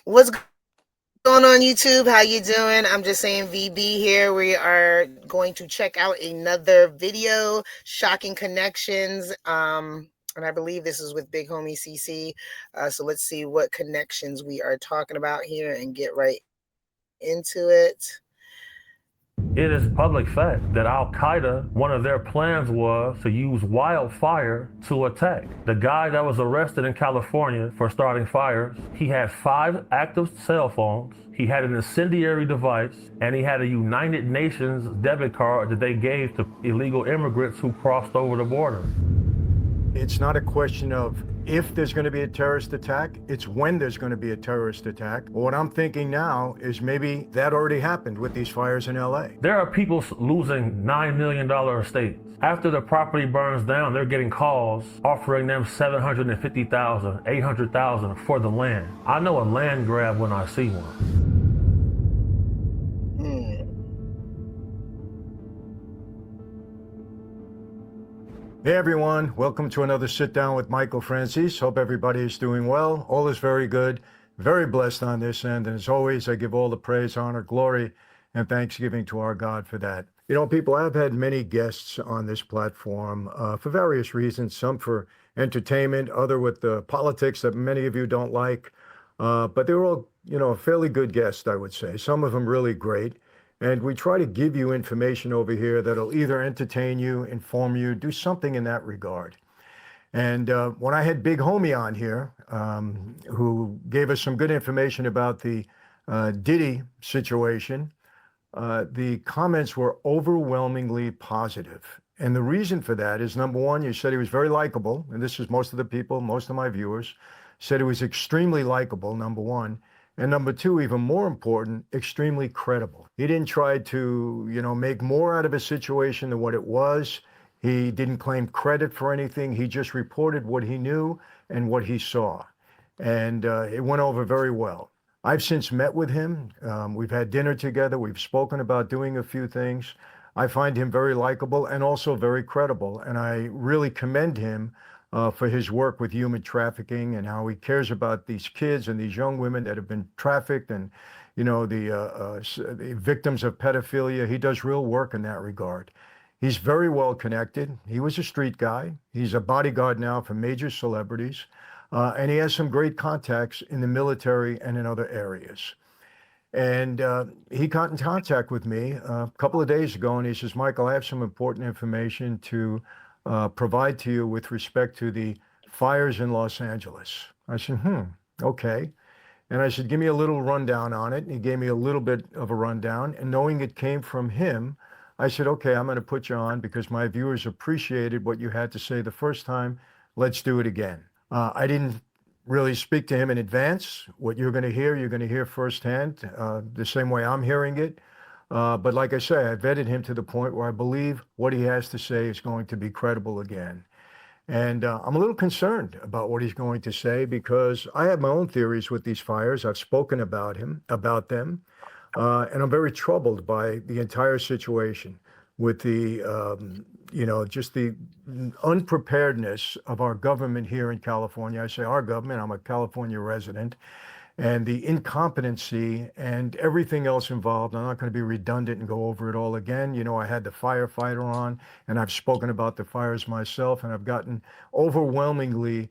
What's going on YouTube? How you doing? I'm just saying VB here. We are going to check out another video, Shocking Connections. And I believe this is with Big Homie CC. So let's see what connections we are talking about here and get right into it. It is public fact that Al Qaeda, one of their plans was to use wildfire to attack. The guy that was arrested in California for starting fires, he had 5 active cell phones, he had an incendiary device, and he had a United Nations debit card that they gave to illegal immigrants who crossed over the border. It's not a question of if there's going to be a terrorist attack, it's when there's going to be a terrorist attack. What I'm thinking now is maybe that already happened with these fires in LA. There are people losing $9 million estates. After the property burns down, they're getting calls offering them $750,000, $800,000 for the land. I know a land grab when I see one. Hey everyone, welcome to another Sit Down with Michael Francis. Hope everybody is doing well. All is very good, very blessed on this end. And as always, I give all the praise, honor, glory, and thanksgiving to our God for that. You know, people, I've had many guests on this platform for various reasons, some for entertainment, other with the politics that many of you don't like. But they're all, fairly good guests, I would say. Some of them really great. And we try to give you information over here that'll either entertain you, inform you, do something in that regard. And when I had Big Homie on here, who gave us some good information about the Diddy situation, the comments were overwhelmingly positive. And the reason for that is, number one, you said he was very likable. And this is most of the people, most of my viewers, said he was extremely likable, number one. And number two, even more important, extremely credible. He didn't try to, make more out of a situation than what it was. He didn't claim credit for anything. He just reported what he knew and what he saw. And it went over very well. I've since met with him. We've had dinner together. We've spoken about doing a few things. I find him very likable and also very credible. And I really commend him for his work with human trafficking and how he cares about these kids and these young women that have been trafficked and, the victims of pedophilia. He does real work in that regard. He's very well connected. He was a street guy. He's a bodyguard now for major celebrities. And he has some great contacts in the military and in other areas. And he got in contact with me a couple of days ago, and he says, Michael, I have some important information to provide to you with respect to the fires in Los Angeles. I said, okay. And I said, give me a little rundown on it. And he gave me a little bit of a rundown. And knowing it came from him, I said, okay, I'm going to put you on because my viewers appreciated what you had to say the first time. Let's do it again. I didn't really speak to him in advance. What you're going to hear firsthand, the same way I'm hearing it. But like I say, I vetted him to the point where I believe what he has to say is going to be credible again. And I'm a little concerned about what he's going to say because I have my own theories with these fires. I've spoken about them, and I'm very troubled by the entire situation with the, just the unpreparedness of our government here in California. I say our government, I'm a California resident, and the incompetency and everything else involved. I'm not going to be redundant and go over it all again. I had the firefighter on, and I've spoken about the fires myself, and I've gotten overwhelmingly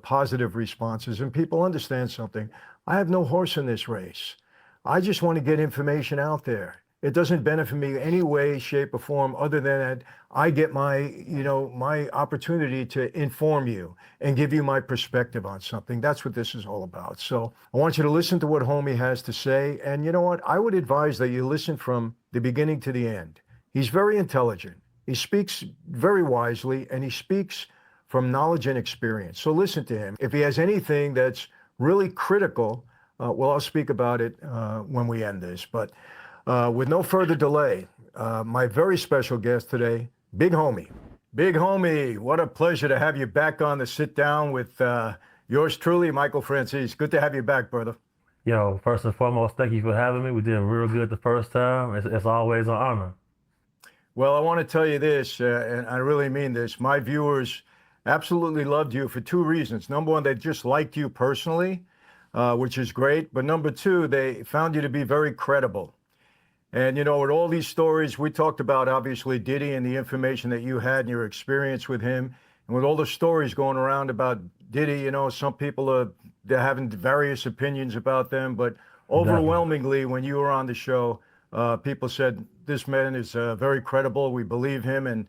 positive responses. And people understand something. I have no horse in this race. I just want to get information out there. It doesn't benefit me any way, shape, or form other than that I get my opportunity to inform you and give you my perspective on something. That's what this is all about. So I want you to listen to what Homie has to say. And you know what? I would advise that you listen from the beginning to the end. He's very intelligent. He speaks very wisely, and he speaks from knowledge and experience. So listen to him. If he has anything that's really critical, I'll speak about it when we end this. But with no further delay, my very special guest today, Big Homie. Big Homie, what a pleasure to have you back on the Sit Down with yours truly, Michael Francis. Good to have you back, brother. Yo, first and foremost, thank you for having me. We did real good the first time. It's always an honor. Well, I want to tell you this, and I really mean this. My viewers absolutely loved you for two reasons. Number one, they just liked you personally. which is great. But number two, they found you to be very credible. And, with all these stories, we talked about obviously Diddy and the information that you had and your experience with him. And with all the stories going around about Diddy, some people they're having various opinions about them. But Definitely. overwhelmingly, when you were on the show, people said this man is very credible. We believe him. And,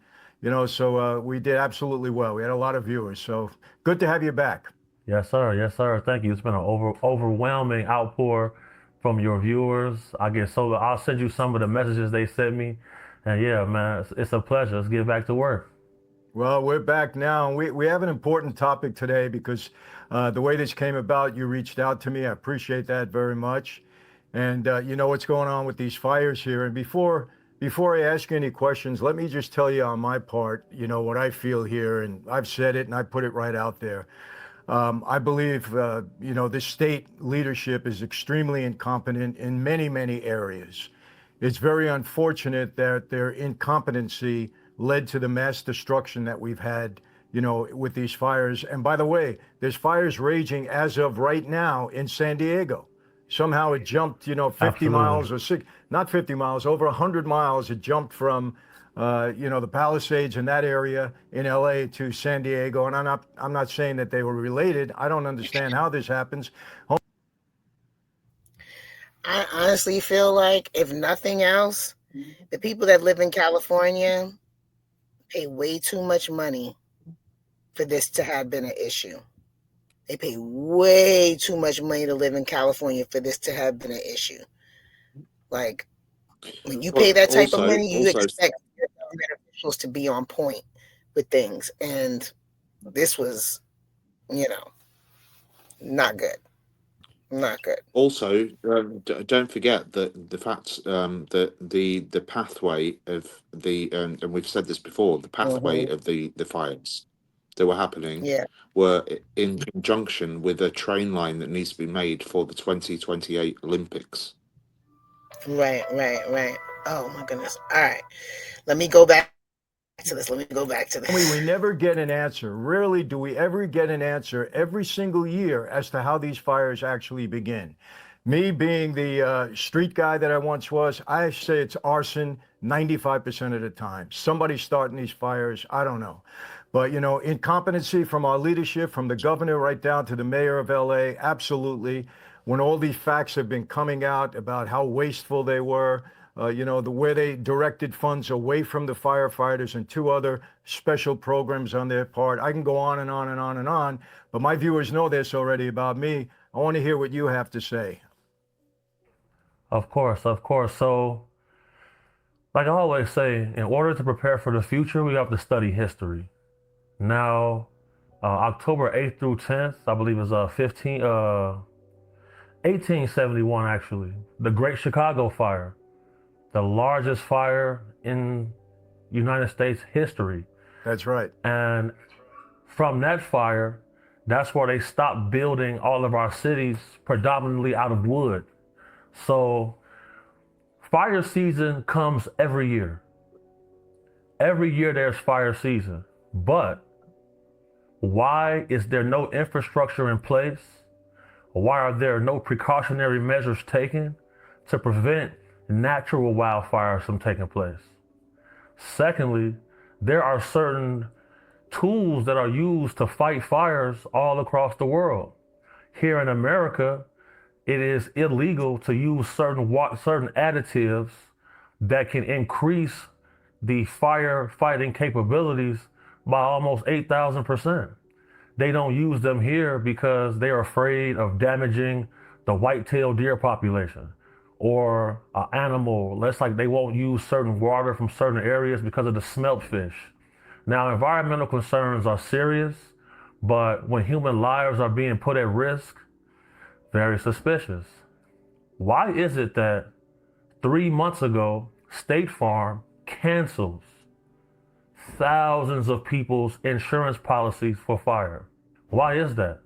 so we did absolutely well. We had a lot of viewers. So good to have you back. Yes, sir. Yes, sir. Thank you. It's been an overwhelming outpour from your viewers. I'll send you some of the messages they sent me. And yeah, man, it's a pleasure. Let's get back to work. Well, we're back now, and we have an important topic today because the way this came about, you reached out to me. I appreciate that very much. And you know what's going on with these fires here. And before I ask you any questions, let me just tell you on my part, what I feel here. And I've said it and I put it right out there. I believe, the state leadership is extremely incompetent in many, many areas. It's very unfortunate that their incompetency led to the mass destruction that we've had, with these fires. And by the way, there's fires raging as of right now in San Diego. Somehow it jumped, 50 Absolutely. miles not 50 miles, over 100 miles. It jumped from, the Palisades in that area in LA to San Diego. And I'm not saying that they were related. I don't understand how this happens. I honestly feel like, if nothing else, the people that live in California pay way too much money for this to have been an issue. They pay way too much money to live in California for this to have been an issue. Like, when you pay Well, that type of also, money, you also, expect your government officials to be on point with things. And this was, you know, not good. Not good. also, don't forget that the fact that the pathway of the and we've said this before, the pathway Hmm. of the fires that were happening Yeah. were in conjunction with a train line that needs to be made for the 2028 Olympics. Right, right, right. Oh my goodness. All right. Let me go back to this. Let me go back to We this. never get an answer. Rarely do we ever get an answer every single year as to how these fires actually begin. Me being the street guy that I once was, I say it's arson 95% of the time. Somebody's starting these fires. I don't know. But, incompetency from our leadership, from the governor right down to the mayor of LA, absolutely. When all these facts have been coming out about how wasteful they were, the way they directed funds away from the firefighters and two other special programs on their part. I can go on and on and on and on, but my viewers know this already about me. I want to hear what you have to say. Of course, of course. So, like I always say, in order to prepare for the future, we have to study history. Now, October 8th through 10th, I believe is 1871 actually, the Great Chicago Fire, the largest fire in United States history. That's right. And from that fire, that's where they stopped building all of our cities predominantly out of wood. So fire season comes every year. Every year there's fire season. But why is there no infrastructure in place? Why are there no precautionary measures taken to prevent natural wildfires from taking place? Secondly, there are certain tools that are used to fight fires all across the world. Here in America, it is illegal to use certain additives that can increase the firefighting capabilities by almost 8,000%. They don't use them here because they're afraid of damaging the white-tailed deer population or an animal. That's like they won't use certain water from certain areas because of the smelt fish. Now, environmental concerns are serious, but when human lives are being put at risk, very suspicious. Why is it that 3 months ago, State Farm cancels thousands of people's insurance policies for fire? Why is that?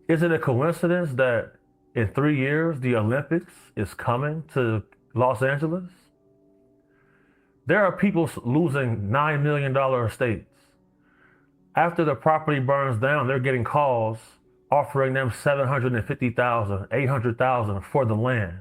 Is it a coincidence that in 3 years the Olympics is coming to Los Angeles? There are people losing $9 million estates. After the property burns down, they're getting calls offering them $750,000, $800,000 for the land.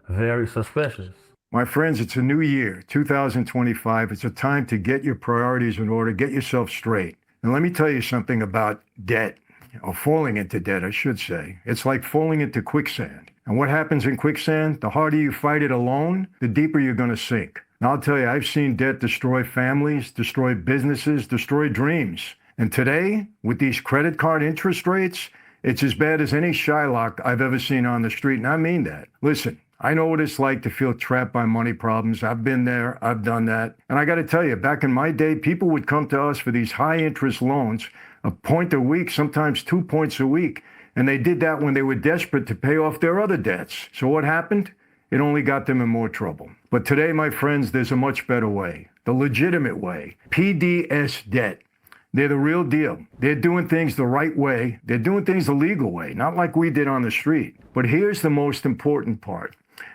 Very suspicious. My friends, it's a new year, 2025. It's a time to get your priorities in order, get yourself straight. And let me tell you something about debt, or falling into debt, I should say. It's like falling into quicksand. And what happens in quicksand? The harder you fight it alone, the deeper you're going to sink. Now, I'll tell you, I've seen debt destroy families, destroy businesses, destroy dreams. And today, with these credit card interest rates, it's as bad as any Shylock I've ever seen on the street. And I mean that. Listen, I know what it's like to feel trapped by money problems. I've been there. I've done that. And I got to tell you, back in my day, people would come to us for these high interest loans, a point a week, sometimes 2 points a week. And they did that when they were desperate to pay off their other debts. So what happened? It only got them in more trouble. But today, my friends, there's a much better way, the legitimate way, PDS debt. They're the real deal. They're doing things the right way. They're doing things the legal way, not like we did on the street. But here's the most important part.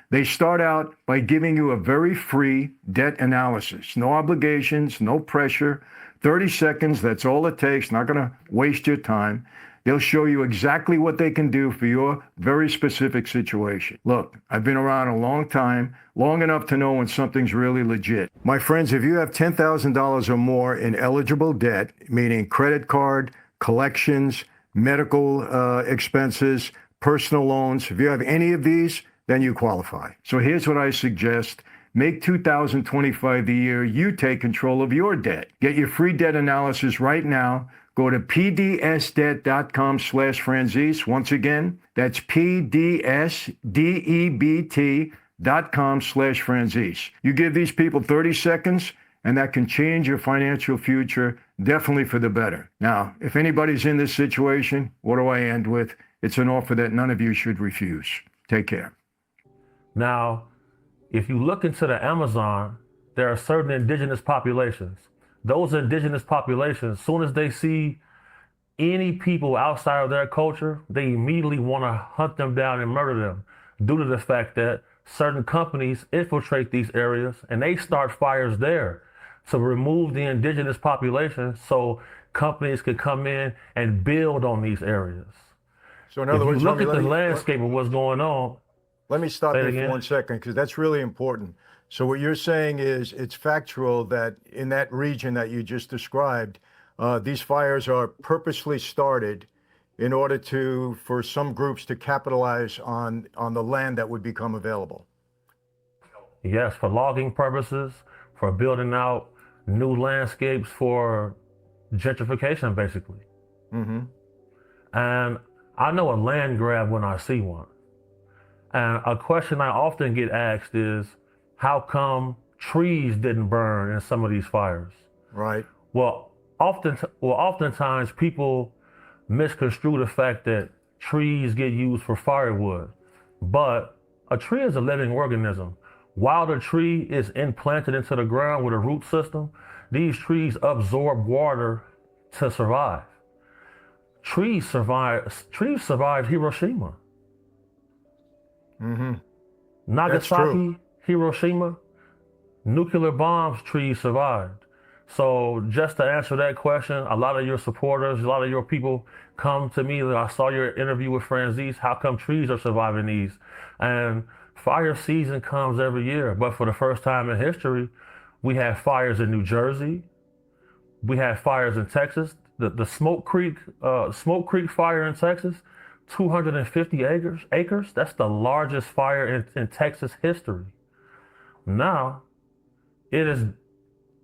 They start out by giving you a very free debt analysis. No obligations, no pressure. 30 seconds, that's all it takes. Not going to waste your time. They'll show you exactly what they can do for your very specific situation. Look, I've been around a long time, long enough to know when something's really legit. My friends, if you have $10,000 or more in eligible debt, meaning credit card, collections, medical expenses, personal loans, if you have any of these, then you qualify. So here's what I suggest. Make 2025 the year you take control of your debt. Get your free debt analysis right now. Go to pdsdebt.com/Franzese. Once again, that's pdsdebt.com/Franzese. You give these people 30 seconds, and that can change your financial future, definitely for the better. Now, if anybody's in this situation, what do I end with? It's an offer that none of you should refuse. Take care. Now, if you look into the Amazon, there are certain indigenous populations. Those indigenous populations, as soon as they see any people outside of their culture, they immediately want to hunt them down and murder them due to the fact that certain companies infiltrate these areas and they start fires there to remove the indigenous population so companies can come in and build on these areas. So in other If words, you look at the landscape of what's going on. Let me stop Say it you for again. 1 second, because that's really important. So what you're saying is it's factual that in that region that you just described, these fires are purposely started in order for some groups to capitalize on the land that would become available. Yes, for logging purposes, for building out new landscapes for gentrification, basically. Mm-hmm. And I know a land grab when I see one. And a question I often get asked is, how come trees didn't burn in some of these fires? Right. Well, oftentimes people misconstrue the fact that trees get used for firewood, but a tree is a living organism. While the tree is implanted into the ground with a root system, these trees absorb water to survive. Trees survived Hiroshima. Mm-hmm. Nagasaki, Hiroshima, nuclear bombs, trees survived. So just to answer that question, a lot of your supporters, a lot of your people come to me. I saw your interview with Franzese. How come trees are surviving these? And fire season comes every year. But for the first time in history, we have fires in New Jersey. We have fires in Texas. The Smoke Creek fire in Texas, 250 acres. That's the largest fire in Texas history. Now, it is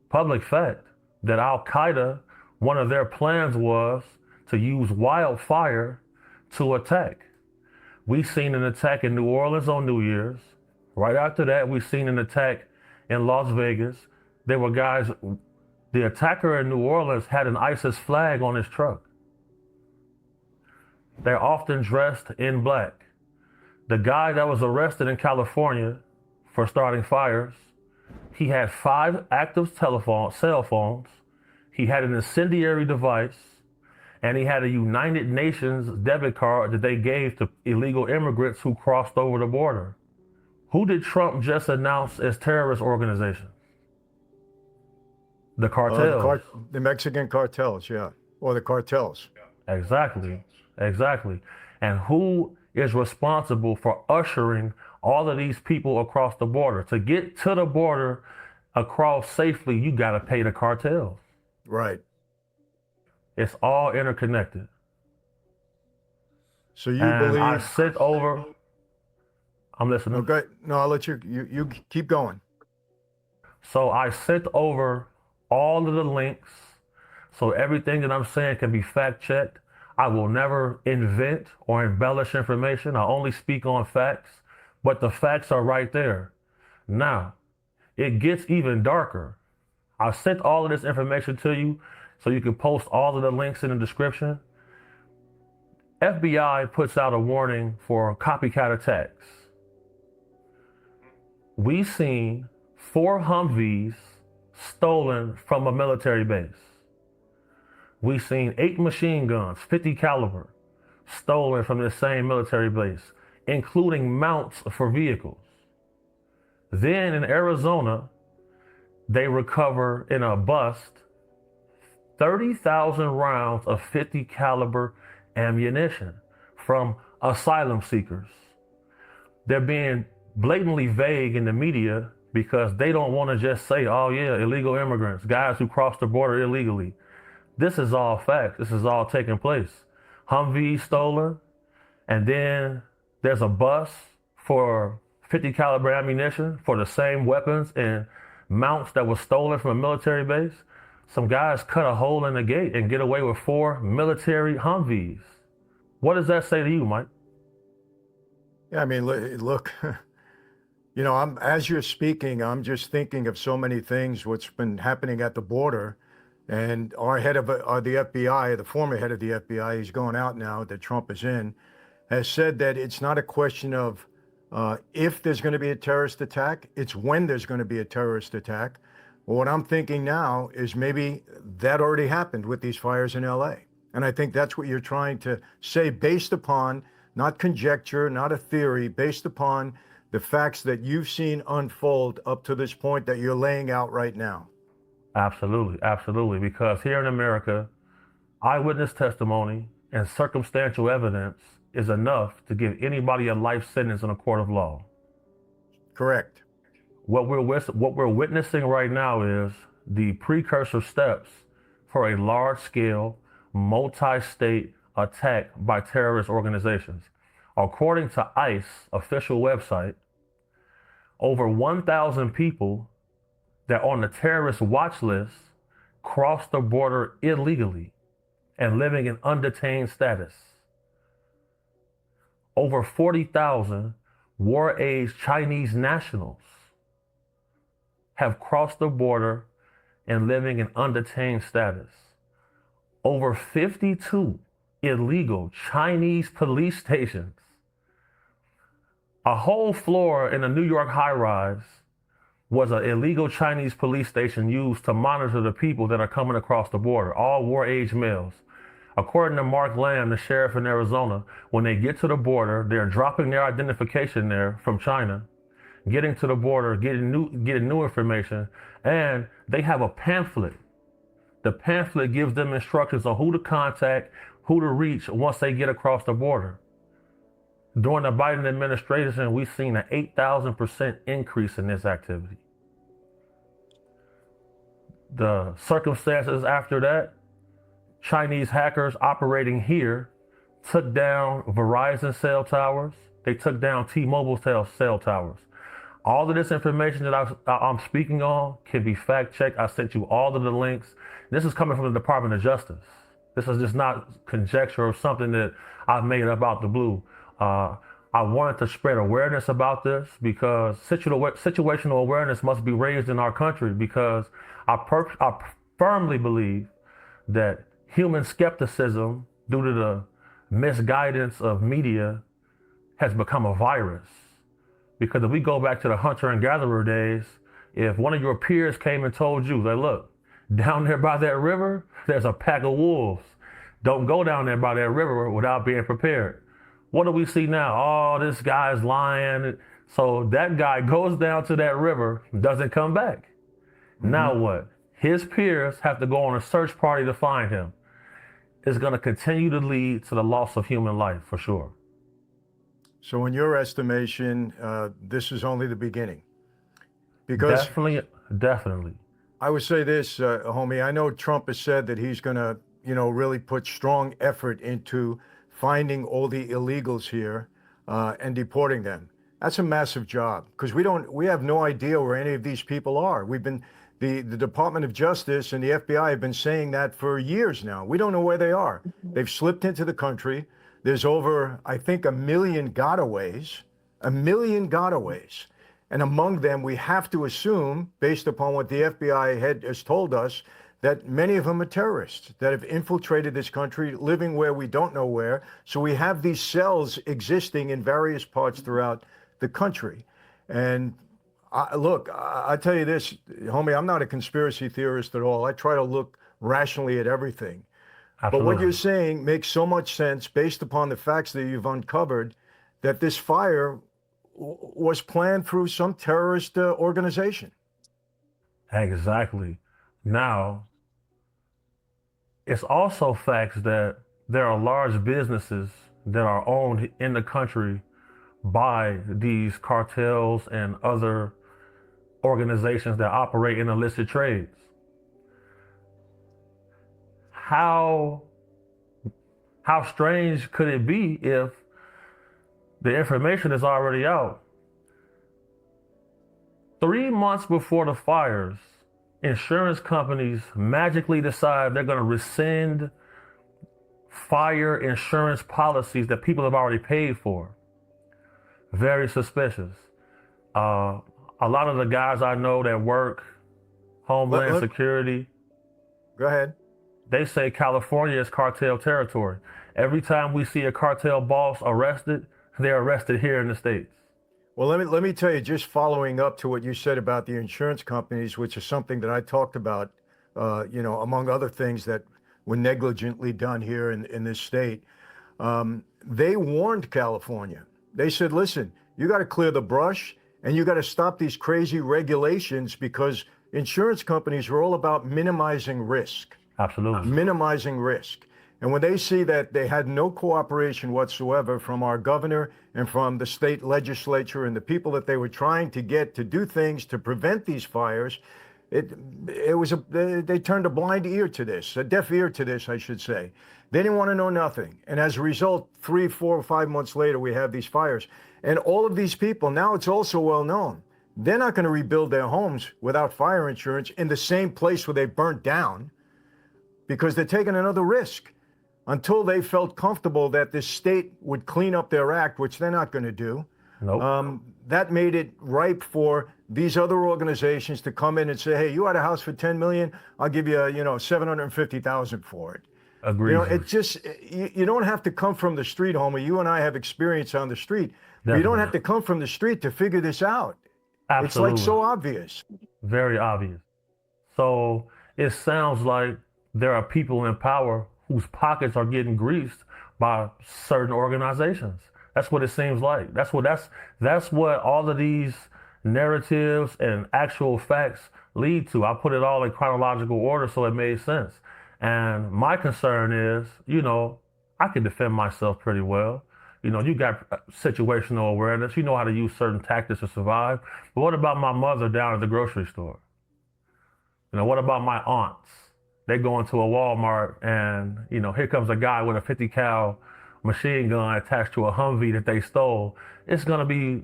public fact that Al-Qaeda, one of their plans was to use wildfire to attack. We've seen an attack in New Orleans on New Year's. Right after that, we've seen an attack in Las Vegas. There were guys, the attacker in New Orleans had an ISIS flag on his truck. They're often dressed in black. The guy that was arrested in California for starting fires, he had 5 active cell phones, he had an incendiary device, and he had a United Nations debit card that they gave to illegal immigrants who crossed over the border. Who did Trump just announce as terrorist organizations? The cartels. The Mexican cartels, yeah, or the cartels. Exactly. Exactly. And who is responsible for ushering all of these people across the border? To get to the border across safely, you got to pay the cartels. Right. It's all interconnected. So you And I believe? sent over, I'm listening. Okay. No, I'll let you keep going. So I sent over all of the links so everything that I'm saying can be fact checked. I will never invent or embellish information. I only speak on facts, but the facts are right there. Now, it gets even darker. I sent all of this information to you so you can post all of the links in the description. FBI puts out a warning for copycat attacks. We seen 4 Humvees stolen from a military base. We seen 8 machine guns, 50 caliber, stolen from the same military base, including mounts for vehicles. Then in Arizona, they recover in a bust 30,000 rounds of 50 caliber ammunition from asylum seekers. They're being blatantly vague in the media because they don't want to just say, oh yeah, illegal immigrants, guys who cross the border illegally. This is all facts. This is all taking place. Humvee stolen, and then there's a bus for 50 caliber ammunition for the same weapons and mounts that was stolen from a military base. Some guys cut a hole in the gate and get away with 4 military Humvees. What does that say to you, Mike? Yeah, I mean, look, you know, as you're speaking, I'm just thinking of so many things, what's been happening at the border. And our head of the FBI, the former head of the FBI, he's going out now that Trump is in, has said that it's not a question of if there's going to be a terrorist attack, it's when there's going to be a terrorist attack. Well, what I'm thinking now is maybe that already happened with these fires in LA. And I think that's what you're trying to say based upon not conjecture, not a theory, based upon the facts that you've seen unfold up to this point that you're laying out right now. Absolutely, absolutely. Because here in America, eyewitness testimony and circumstantial evidence is enough to give anybody a life sentence in a court of law. Correct. What we're witnessing right now is the precursor steps for a large-scale, multi-state attack by terrorist organizations. According to ICE official website, over 1,000 people that are on the terrorist watch list crossed the border illegally and living in undetained status. Over 40,000 war-age Chinese nationals have crossed the border and living in undetained status. Over 52 illegal Chinese police stations. A whole floor in a New York high-rise was an illegal Chinese police station used to monitor the people that are coming across the border, all war-age males. According to Mark Lamb, the sheriff in Arizona, when they get to the border, they're dropping their identification there from China, getting to the border, getting new information, and they have a pamphlet. The pamphlet gives them instructions on who to contact, who to reach once they get across the border. During the Biden administration, we've seen an 8,000% increase in this activity. The circumstances after that, Chinese hackers operating here took down Verizon cell towers. They took down T-Mobile cell towers. All of this information that I'm speaking on can be fact checked. I sent you all of the links. This is coming from the Department of Justice. This is just not conjecture or something that I've made up out the blue. I wanted to spread awareness about this because situational awareness must be raised in our country because I firmly believe that human skepticism due to the misguidance of media has become a virus. Because if we go back to the hunter and gatherer days, if one of your peers came and told you that, look, down there by that river, there's a pack of wolves. Don't go down there by that river without being prepared. What do we see now? Oh, this guy's lying. So that guy goes down to that river, doesn't come back. Mm-hmm. Now what? His peers have to go on a search party to find him. is going to continue to lead to the loss of human life for sure. So, in your estimation, this is only the beginning. Because Definitely. I would say this, homie. I know Trump has said that he's going to, really put strong effort into finding all the illegals here and deporting them. That's a massive job because we have no idea where any of these people are. The Department of Justice and the FBI have been saying that for years now. We don't know where they are. They've slipped into the country. There's over, I think, 1 million gotaways, 1 million gotaways. And among them, we have to assume, based upon what the FBI has told us, that many of them are terrorists that have infiltrated this country, living where we don't know where. So we have these cells existing in various parts throughout the country. And I tell you this, homie, I'm not a conspiracy theorist at all. I try to look rationally at everything. Absolutely. But what you're saying makes so much sense based upon the facts that you've uncovered that this fire was planned through some terrorist organization. Exactly. Now, it's also facts that there are large businesses that are owned in the country by these cartels and other organizations that operate in illicit trades. How strange could it be if the information is already out? 3 months before the fires, insurance companies magically decide they're going to rescind fire insurance policies that people have already paid for. Very suspicious. A lot of the guys I know that work Homeland Security, go ahead. They say California is cartel territory. Every time we see a cartel boss arrested, they're arrested here in the States. Well, let me tell you, just following up to what you said about the insurance companies, which is something that I talked about, among other things that were negligently done here in this state. They warned California. They said, listen, you got to clear the brush and you got to stop these crazy regulations because insurance companies are all about minimizing risk. Absolutely. Minimizing risk. And when they see that they had no cooperation whatsoever from our governor and from the state legislature and the people that they were trying to get to do things to prevent these fires, they turned a blind ear to this, a deaf ear to this, I should say. They didn't want to know nothing. And as a result, 3, 4, 5 months later, we have these fires. And all of these people, now it's also well known, they're not going to rebuild their homes without fire insurance in the same place where they burnt down because they're taking another risk until they felt comfortable that this state would clean up their act, which they're not going to do. Nope. That made it ripe for these other organizations to come in and say, hey, you had a house for $10 million, I'll give you, $750,000 for it. Agreed. It just, you don't have to come from the street, homie. You and I have experience on the street. Definitely. You don't have to come from the street to figure this out. Absolutely. It's like so obvious. Very obvious. So it sounds like there are people in power whose pockets are getting greased by certain organizations. That's what it seems like. That's what all of these narratives and actual facts lead to. I put it all in chronological order so it made sense. And my concern is, I can defend myself pretty well. You got situational awareness. You know how to use certain tactics to survive. But what about my mother down at the grocery store? What about my aunts? They go into a Walmart and, here comes a guy with a 50 cal machine gun attached to a Humvee that they stole. It's going to be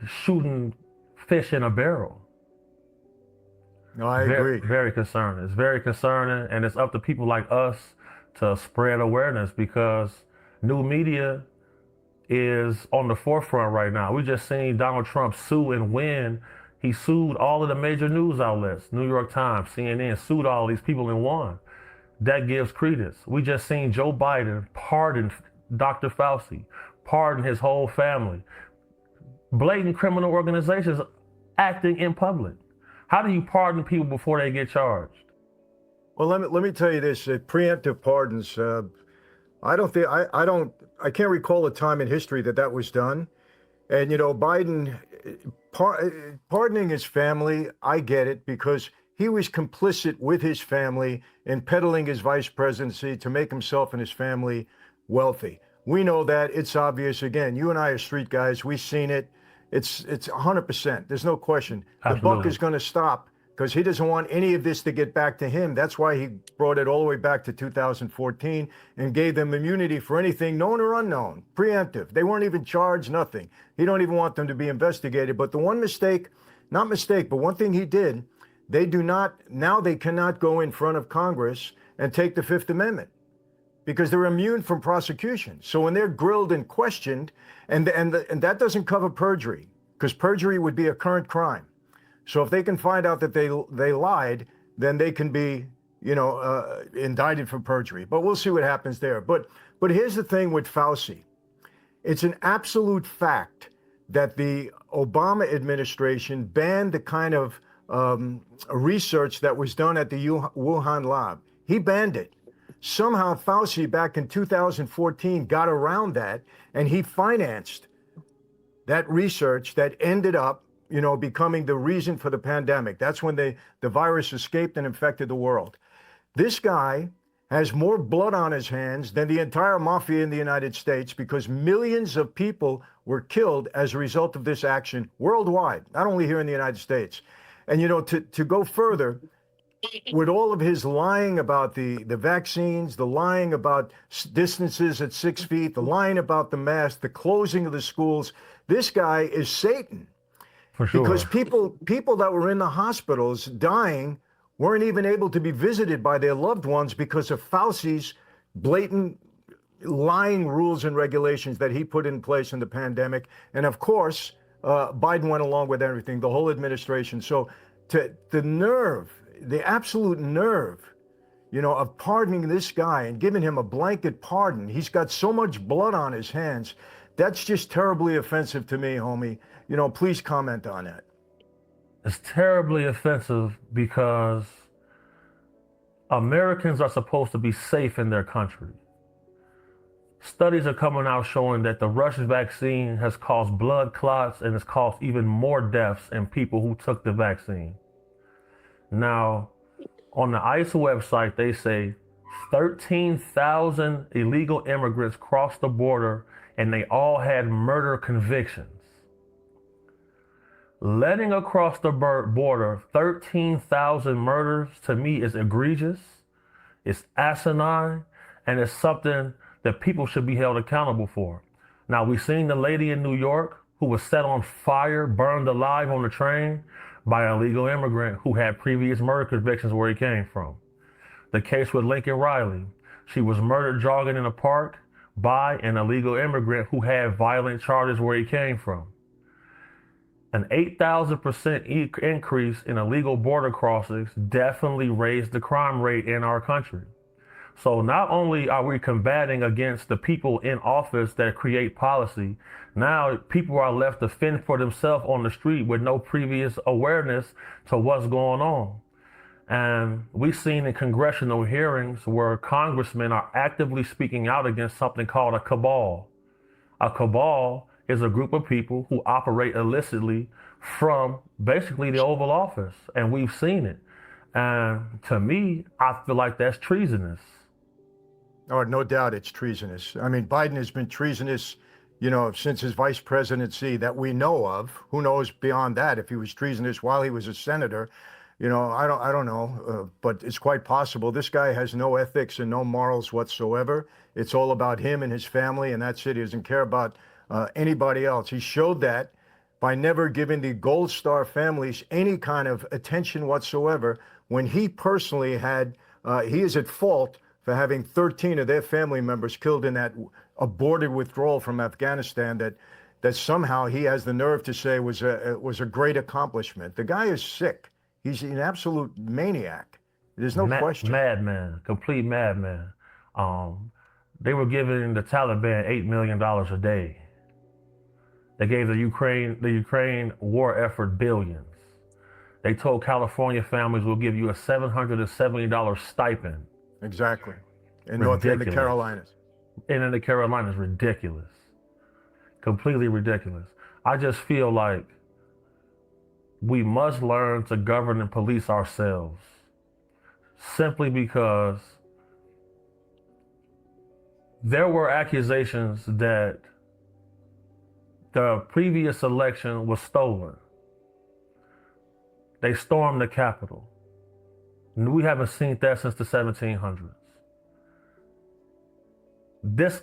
shooting fish in a barrel. No, I agree. Very concerning. It's very concerning, and it's up to people like us to spread awareness because new media is on the forefront right now. We just seen Donald Trump sue and win. He sued all of the major news outlets, New York Times, CNN, sued all these people and won. That gives credence. We just seen Joe Biden pardon Dr. Fauci, pardon his whole family. Blatant criminal organizations acting in public. How do you pardon people before they get charged? Well, let me tell you this: preemptive pardons. I can't recall a time in history that was done. And Biden pardoning his family, I get it because He was complicit with his family in peddling his vice presidency to make himself and his family wealthy. We know that. It's obvious. Again, you and I are street guys. We've seen it. It's 100%. There's no question. The buck is going to stop because he doesn't want any of this to get back to him. That's why he brought it all the way back to 2014 and gave them immunity for anything known or unknown, preemptive. They weren't even charged, nothing. He don't even want them to be investigated. But the one mistake, not mistake, but one thing he did, they do not, now they cannot go in front of Congress and take the Fifth Amendment because they're immune from prosecution. So when they're grilled and questioned, and that doesn't cover perjury, because perjury would be a current crime. So if they can find out that they lied, then they can be, indicted for perjury. But we'll see what happens there. But here's the thing with Fauci. It's an absolute fact that the Obama administration banned the kind of research that was done at the Wuhan lab. He banned it. Somehow Fauci back in 2014 got around that, and he financed that research that ended up, becoming the reason for the pandemic. That's when the virus escaped and infected the world. This guy has more blood on his hands than the entire mafia in the United States because millions of people were killed as a result of this action worldwide, not only here in the United States. And, to go further, with all of his lying about the vaccines, the lying about distances at 6 feet, the lying about the mask, the closing of the schools, this guy is Satan. For sure. Because people that were in the hospitals dying weren't even able to be visited by their loved ones because of Fauci's blatant lying rules and regulations that he put in place in the pandemic. And of course, Biden went along with everything, the whole administration. So the nerve, the absolute nerve, of pardoning this guy and giving him a blanket pardon. He's got so much blood on his hands. That's just terribly offensive to me, homie. Please comment on that. It's terribly offensive because Americans are supposed to be safe in their country. Studies are coming out showing that the Russian vaccine has caused blood clots and has caused even more deaths in people who took the vaccine. Now, on the ICE website, they say 13,000 illegal immigrants crossed the border and they all had murder convictions. Letting across the border 13,000 murders to me is egregious, it's asinine, and it's something that people should be held accountable for. Now, we've seen the lady in New York who was set on fire, burned alive on the train by an illegal immigrant who had previous murder convictions where he came from. The case with Lincoln Riley, she was murdered jogging in a park by an illegal immigrant who had violent charges where he came from. An 8,000% increase in illegal border crossings definitely raised the crime rate in our country. So not only are we combating against the people in office that create policy, now people are left to fend for themselves on the street with no previous awareness to what's going on. And we've seen in congressional hearings where congressmen are actively speaking out against something called a cabal. A cabal is a group of people who operate illicitly from basically the Oval Office, and we've seen it. And to me, I feel like that's treasonous. Oh, no doubt it's treasonous. I mean, Biden has been treasonous, since his vice presidency that we know of. Who knows beyond that if he was treasonous while he was a senator? I don't know, but it's quite possible. This guy has no ethics and no morals whatsoever. It's all about him and his family, and that's it. He doesn't care about anybody else. He showed that by never giving the Gold Star families any kind of attention whatsoever when he personally had, he is at fault for having 13 of their family members killed in that aborted withdrawal from Afghanistan that somehow he has the nerve to say was a great accomplishment. The guy is sick. He's an absolute maniac. There's no question. Madman, complete madman. They were giving the Taliban $8 million a day. They gave the Ukraine war effort billions. They told California families we'll give you a $770 stipend. Exactly. In the Carolinas. And in the Carolinas, ridiculous. Completely ridiculous. I just feel like we must learn to govern and police ourselves, simply because there were accusations that the previous election was stolen. They stormed the Capitol. We haven't seen that since the 1700s. This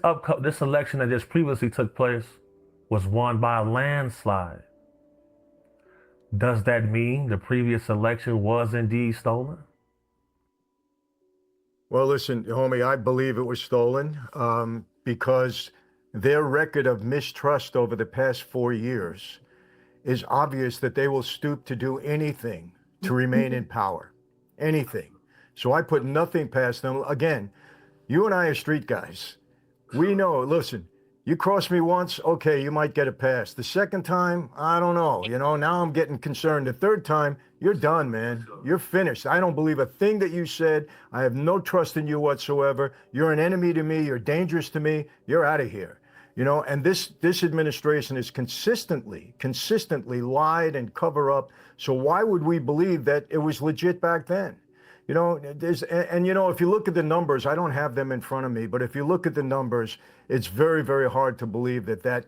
election that just previously took place was won by a landslide. Does that mean the previous election was indeed stolen? Well, listen, homie, I believe it was stolen because their record of mistrust over the past 4 years is obvious that they will stoop to do anything to remain in power. Anything. So I put nothing past them. Again, you and I are street guys. We know, listen, you cross me once, okay, you might get a pass. The second time, I don't know. Now I'm getting concerned. The third time, you're done, man. You're finished. I don't believe a thing that you said. I have no trust in you whatsoever. You're an enemy to me. You're dangerous to me. You're out of here. And this administration has consistently lied and cover up. So why would we believe that it was legit back then? If you look at the numbers, I don't have them in front of me, but if you look at the numbers, it's very, very hard to believe that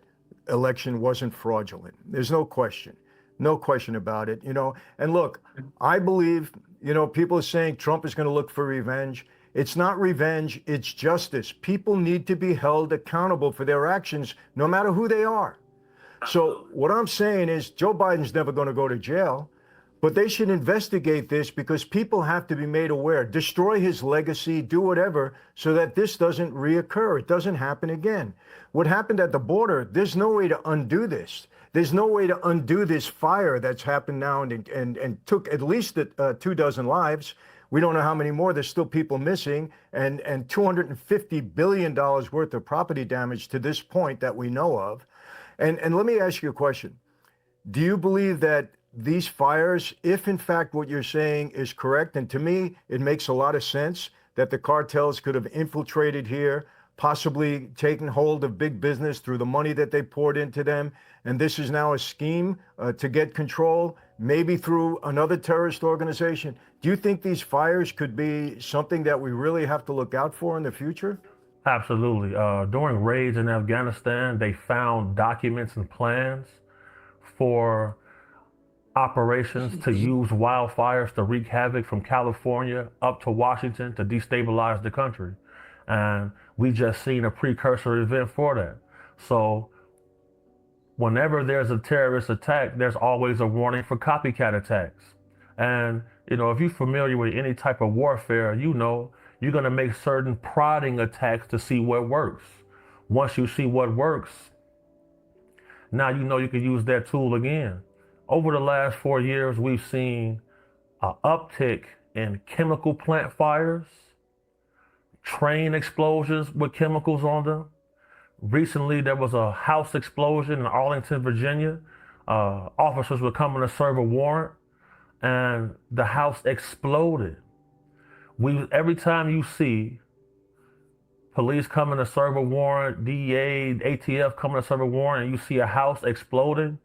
election wasn't fraudulent. There's no question about it, And look, I believe, people are saying Trump is going to look for revenge. It's not revenge, it's justice. People need to be held accountable for their actions, no matter who they are. So what I'm saying is Joe Biden's never going to go to jail. But they should investigate this because people have to be made aware. Destroy his legacy, do whatever, so that this doesn't reoccur. It doesn't happen again. What happened at the border, there's no way to undo this. There's no way to undo this fire that's happened now and took at least 24 lives. We don't know how many more. There's still people missing and $250 billion worth of property damage to this point that we know of. And let me ask you a question. Do you believe that these fires, if in fact what you're saying is correct, and to me, it makes a lot of sense that the cartels could have infiltrated here, possibly taken hold of big business through the money that they poured into them, and this is now a scheme to get control, maybe through another terrorist organization. Do you think these fires could be something that we really have to look out for in the future? Absolutely. During raids in Afghanistan, they found documents and plans for operations to use wildfires to wreak havoc from California up to Washington to destabilize the country. And we just seen a precursor event for that. So whenever there's a terrorist attack, there's always a warning for copycat attacks. And, if you're familiar with any type of warfare, you're going to make certain prodding attacks to see what works. Once you see what works, now you can use that tool again. Over the last 4 years, we've seen an uptick in chemical plant fires, train explosions with chemicals on them. Recently, there was a house explosion in Arlington, Virginia. Officers were coming to serve a warrant, and the house exploded. Every time you see police coming to serve a warrant, DEA, ATF coming to serve a warrant, and you see a house exploding,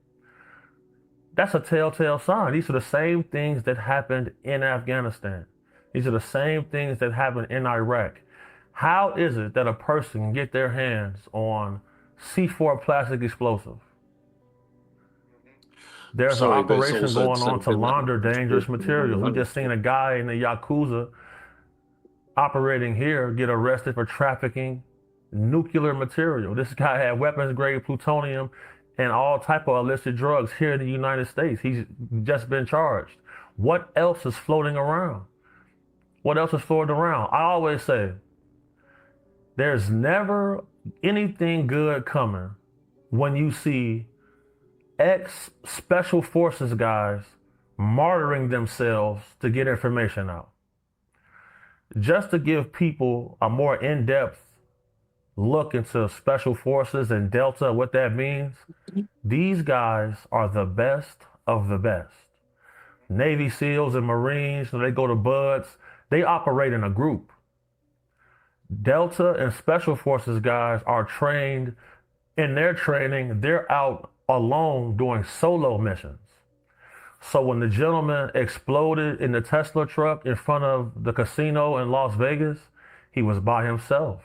that's a telltale sign. These are the same things that happened in Afghanistan. These are the same things that happened in Iraq. How is it that a person can get their hands on C4 plastic explosive? There's an operation going on to launder dangerous materials. We just seen a guy in the Yakuza operating here get arrested for trafficking nuclear material. This guy had weapons grade plutonium and all type of illicit drugs here in the United States. He's just been charged. What else is floating around? What else is floating around? I always say, there's never anything good coming when you see ex-special forces guys martyring themselves to get information out. Just to give people a more in-depth look into special forces and Delta, what that means, these guys are the best of the best. Navy SEALs and Marines, when they go to BUDS, they operate in a group. Delta and special forces guys are trained. In their training, they're out alone doing solo missions. So when the gentleman exploded in the Tesla truck in front of the casino in Las Vegas, he was by himself.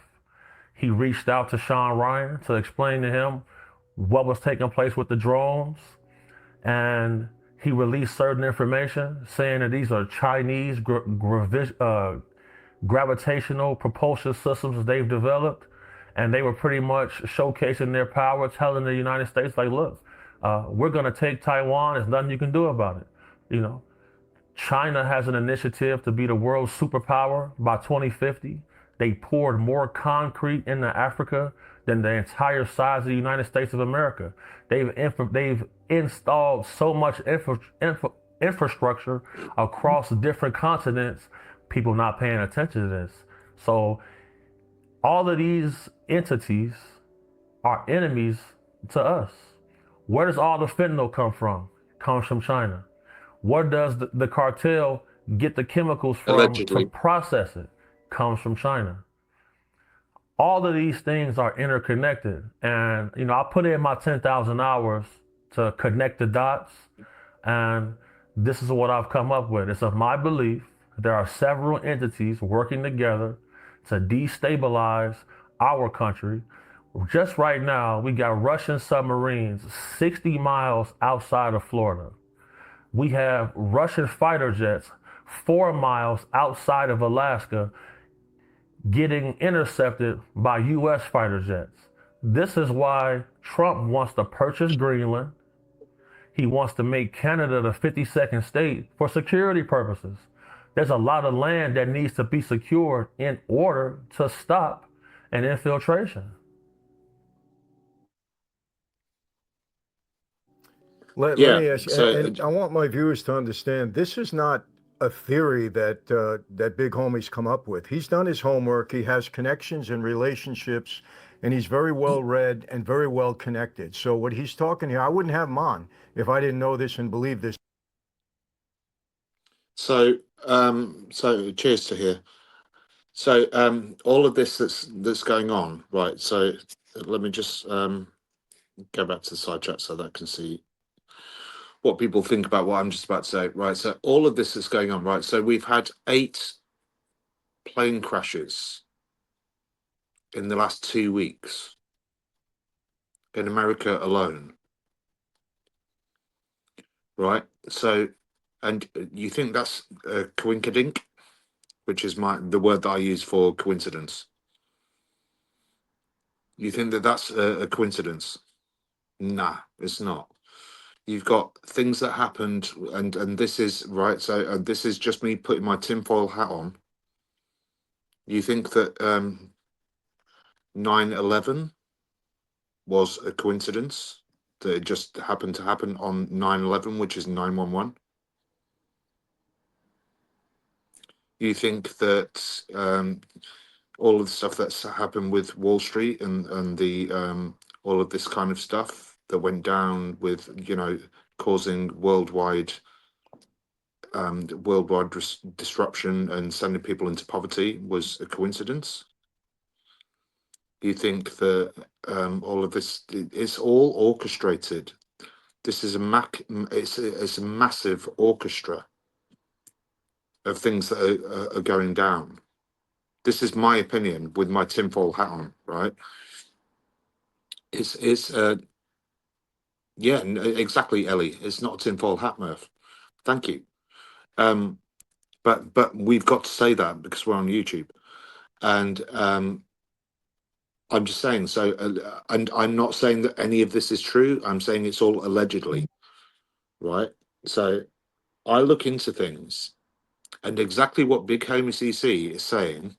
He reached out to Sean Ryan to explain to him what was taking place with the drones, and he released certain information saying that these are Chinese gravitational propulsion systems they've developed, and they were pretty much showcasing their power, telling the United States, like, look, we're going to take Taiwan. There's nothing you can do about it. You know, China has an initiative to be the world's superpower by 2050. They poured more concrete into Africa than the entire size of the United States of America. They've installed so much infrastructure across different continents. People not paying attention to this. So all of these entities are enemies to us. Where does all the fentanyl come from? It comes from China. Where does the cartel get the chemicals from to Allegedly. process it? Comes from China. All of these things are interconnected. And, I put in my 10,000 hours to connect the dots. And this is what I've come up with. It's of my belief there are several entities working together to destabilize our country. Just right now, we got Russian submarines 60 miles outside of Florida. We have Russian fighter jets 4 miles outside of Alaska getting intercepted by U.S. fighter jets. This is why Trump wants to purchase Greenland. He wants to make Canada the 52nd state for security purposes. There's a lot of land that needs to be secured in order to stop an infiltration. Let Yeah. me ask you, So and I want my viewers to understand this is not a theory that that Big Homie's come up with. He's done his homework. He has connections and relationships, and he's very well read and very well connected. So what he's talking here, I wouldn't have him on if I didn't know this and believe this. so cheers to hear. So all of this that's going on, right? So let me just go back to the side chat so that I can see what people think about what I'm just about to say. Right. So all of this that's going on, right? So we've had 8 plane crashes in the last 2 weeks in America alone. Right. So, and you think that's coinkydink, which is the word that I use for coincidence. You think that that's a coincidence? Nah, it's not. You've got things that happened, and this is right. So this is just me putting my tinfoil hat on. You think that 9/11 was a coincidence, that it just happened to happen on 9/11, which is 9/11? You think that all of the stuff that's happened with Wall Street and the all of this kind of stuff that went down with, causing worldwide disruption and sending people into poverty was a coincidence? You think that all of this is all orchestrated? This is it's a massive orchestra of things that are going down. This is my opinion with my tinfoil hat on, right? It's yeah, exactly, Ellie. It's not a tinfoil hat, Murph. Thank you. But we've got to say that because we're on YouTube, and I'm just saying. So, and I'm not saying that any of this is true. I'm saying it's all allegedly, right? So, I look into things, and exactly what Big Homie CC is saying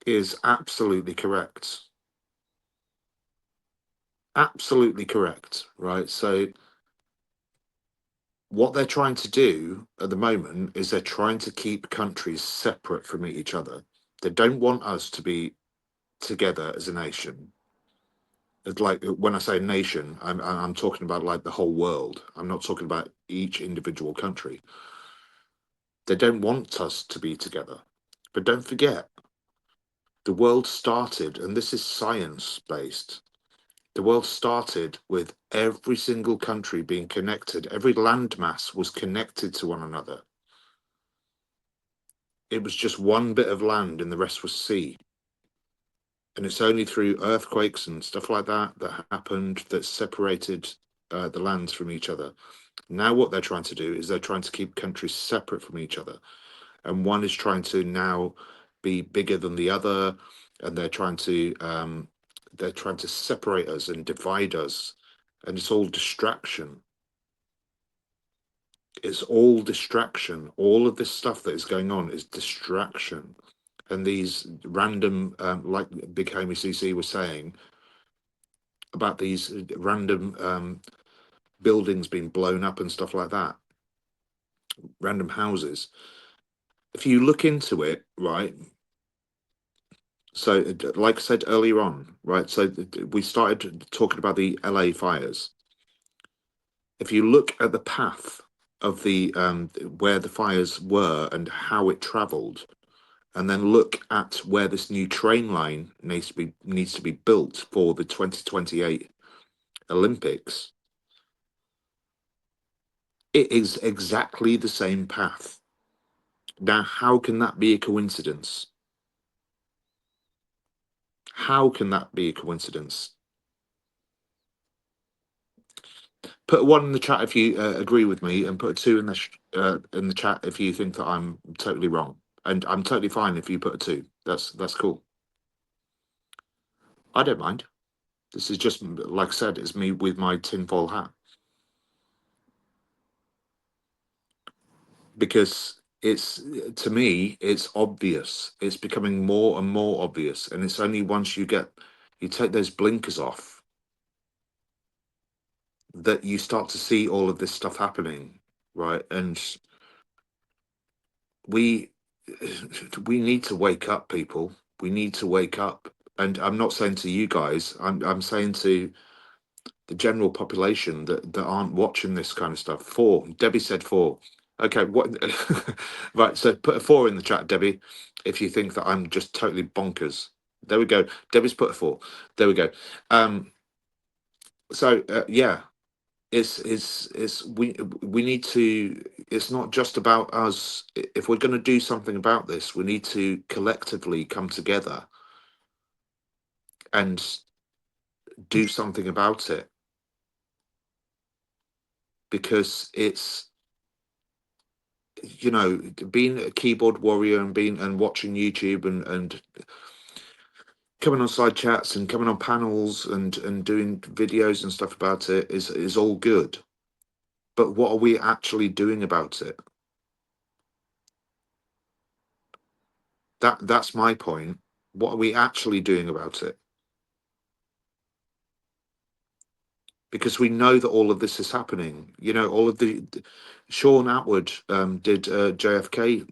is absolutely correct. Absolutely correct, right? So, what they're trying to do at the moment is they're trying to keep countries separate from each other. They don't want us to be together as a nation. It's like when I say nation, I'm talking about like the whole world. I'm not talking about each individual country. They don't want us to be together. But don't forget, the world started, and this is science based. The world started with every single country being connected. Every landmass was connected to one another. It was just one bit of land and the rest was sea. And it's only through earthquakes and stuff like that that happened that separated the lands from each other. Now what they're trying to do is they're trying to keep countries separate from each other. And one is trying to now be bigger than the other, and they're trying to separate us and divide us, and it's all distraction. It's all distraction. All of this stuff that is going on is distraction. And these random, like Big Homie CC was saying, about these random buildings being blown up and stuff like that, random houses. If you look into it, right? So, like I said earlier on, right? So we started talking about the LA fires. If you look at the path of the where the fires were and how it travelled, and then look at where this new train line needs to be built for the 2028 Olympics, it is exactly the same path. Now, how can that be a coincidence? How can that be a coincidence? Put a 1 in the chat if you agree with me, and put a 2 in the chat if you think that I'm totally wrong. And I'm totally fine if you put a 2. That's cool. I don't mind. This is just, like I said, it's me with my tinfoil hat. Because it's, to me, it's obvious. It's becoming more and more obvious. And it's only once you take those blinkers off that you start to see all of this stuff happening, right? And we need to wake up, people. We need to wake up. And I'm not saying to you guys, I'm saying to the general population that aren't watching this kind of stuff. 4. Debbie said 4. Okay, what? Right, so put a 4 in the chat, Debbie, if you think that I'm just totally bonkers. There we go. Debbie's put a 4. There we go. So yeah, it's we need to. It's not just about us. If we're going to do something about this, we need to collectively come together and do something about it, because it's, you know, being a keyboard warrior and watching YouTube and coming on side chats and coming on panels and doing videos and stuff about it is all good. But what are we actually doing about it? That's my point. What are we actually doing about it? Because we know that all of this is happening. You know, all of the Sean Atwood did a JFK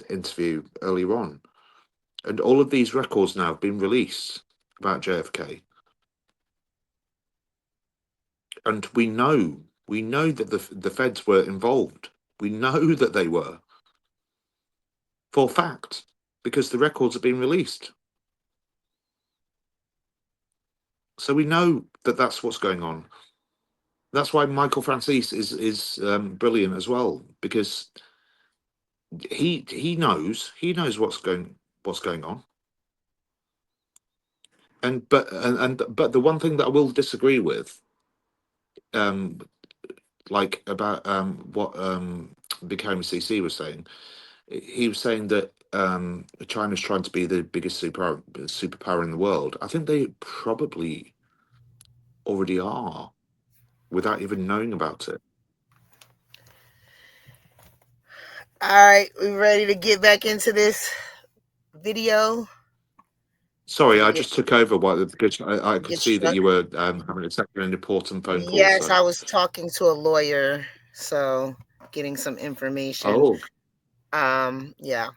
interview earlier on, and all of these records now have been released about JFK. And we know that the feds were involved. We know that they were, for fact, because the records have been released. So we know that that's what's going on. That's why Michael Francis is brilliant as well, because he knows what's going on. And but the one thing that I will disagree with, like about what Big Homie CC was saying, he was saying that China's trying to be the biggest superpower in the world. I think they probably already are, without even knowing about it. All right, we ready to get back into this video? Sorry, To I get just took over because I could get see that struck. you were having an important phone call. Yes, So, I was talking to a lawyer, so getting some information. oh, Yeah.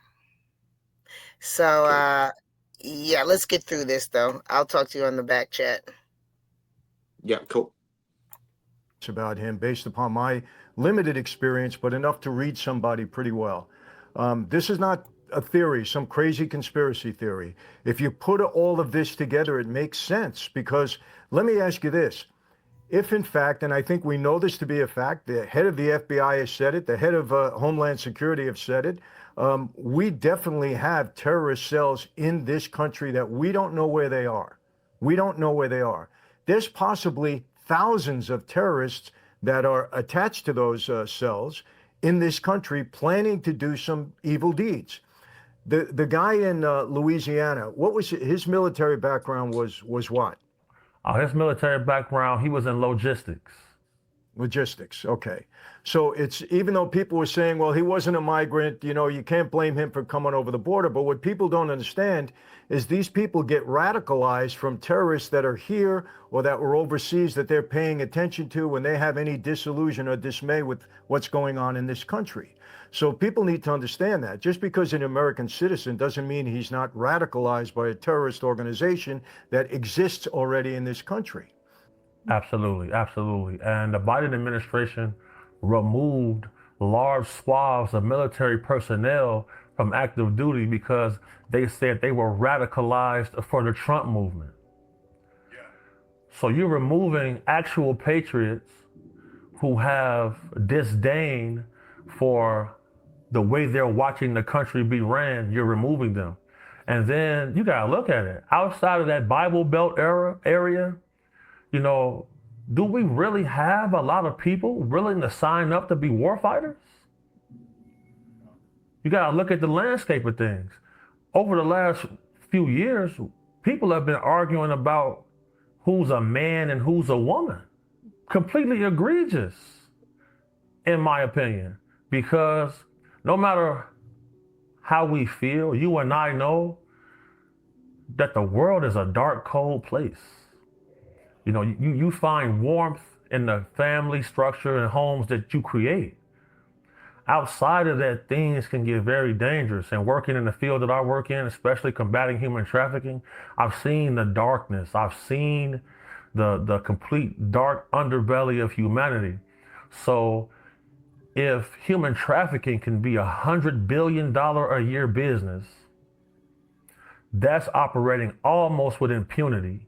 So okay. yeah, let's get through this though. I'll talk to you on the back chat. Yeah, cool. About him based upon my limited experience, but enough to read somebody pretty well. This is not a theory, some crazy conspiracy theory. If you put all of this together, it makes sense. Because let me ask you this. If in fact, and I think we know this to be a fact, the head of the FBI has said it, the head of Homeland Security have said it, we definitely have terrorist cells in this country that we don't know where they are. We don't know where they are. There's possibly thousands of terrorists that are attached to those cells in this country planning to do some evil deeds. The guy in Louisiana, what was his military background was what? His military background, he was in logistics. Logistics. Okay. So it's, even though people were saying, well, he wasn't a migrant, you know, you can't blame him for coming over the border. But what people don't understand is these people get radicalized from terrorists that are here or that were overseas that they're paying attention to when they have any disillusion or dismay with what's going on in this country. So people need to understand that just because an American citizen doesn't mean he's not radicalized by a terrorist organization that exists already in this country. Absolutely, absolutely. And the Biden administration removed large swaths of military personnel from active duty because they said they were radicalized for the Trump movement. So you're removing actual patriots who have disdain for the way they're watching the country be ran. You're removing them. And then you gotta look at it. Outside of that Bible Belt area, you know, do we really have a lot of people willing to sign up to be warfighters? You gotta look at the landscape of things. Over the last few years, people have been arguing about who's a man and who's a woman. Completely egregious, in my opinion, because no matter how we feel, you and I know that the world is a dark, cold place. You know, you find warmth in the family structure and homes that you create. Outside of that, things can get very dangerous. And working in the field that I work in, especially combating human trafficking, I've seen the darkness. I've seen the complete dark underbelly of humanity. So if human trafficking can be $100 billion a year business, that's operating almost with impunity.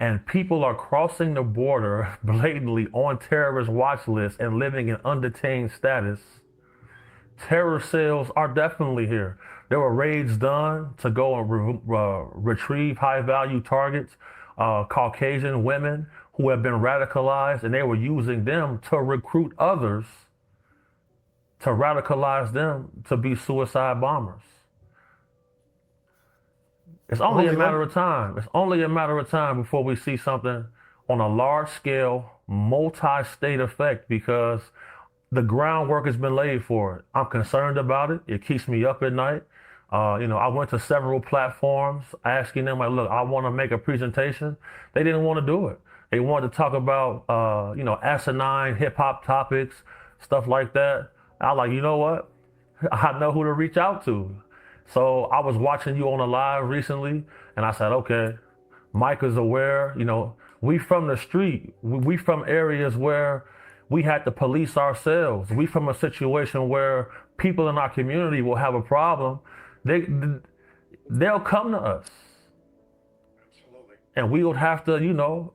And people are crossing the border blatantly on terrorist watch lists and living in undetained status. Terror cells are definitely here. There were raids done to go and retrieve high-value targets, Caucasian women who have been radicalized, and they were using them to recruit others to radicalize them to be suicide bombers. It's only a matter of time. It's only a matter of time before we see something on a large scale, multi-state effect, because the groundwork has been laid for it. I'm concerned about it. It keeps me up at night. I went to several platforms asking them, like, look, I want to make a presentation. They didn't want to do it. They wanted to talk about, asinine hip hop topics, stuff like that. I was like, you know what? I know who to reach out to. So I was watching you on a live recently, and I said, okay, Mike is aware. You know, we from the street. We from areas where we had to police ourselves. We from a situation where people in our community will have a problem. They'll come to us. Absolutely. And we would have to,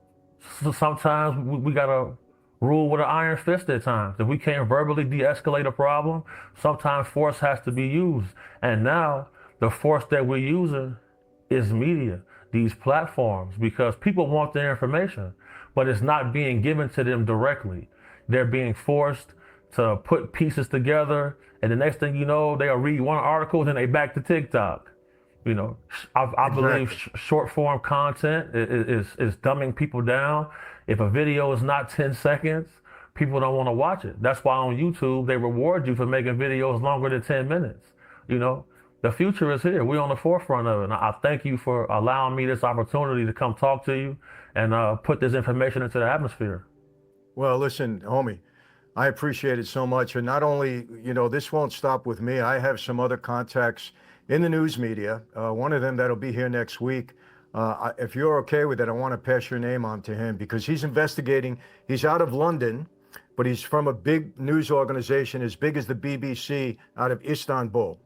sometimes we got to rule with an iron fist at times. If we can't verbally de-escalate a problem, sometimes force has to be used. And now the force that we're using is media, these platforms, because people want their information, but it's not being given to them directly. They're being forced to put pieces together, and the next thing you know, they'll read one article, then they back to TikTok. I believe short form content is dumbing people down. If a video is not 10 seconds, people don't want to watch it. That's why on YouTube, they reward you for making videos longer than 10 minutes. The future is here. We're on the forefront of it. And I thank you for allowing me this opportunity to come talk to you and put this information into the atmosphere. Well, listen, homie, I appreciate it so much. And not only, this won't stop with me. I have some other contacts in the news media. One of them that'll be here next week. If you're okay with it, I want to pass your name on to him because he's investigating. He's out of London, but he's from a big news organization as big as the BBC out of Istanbul.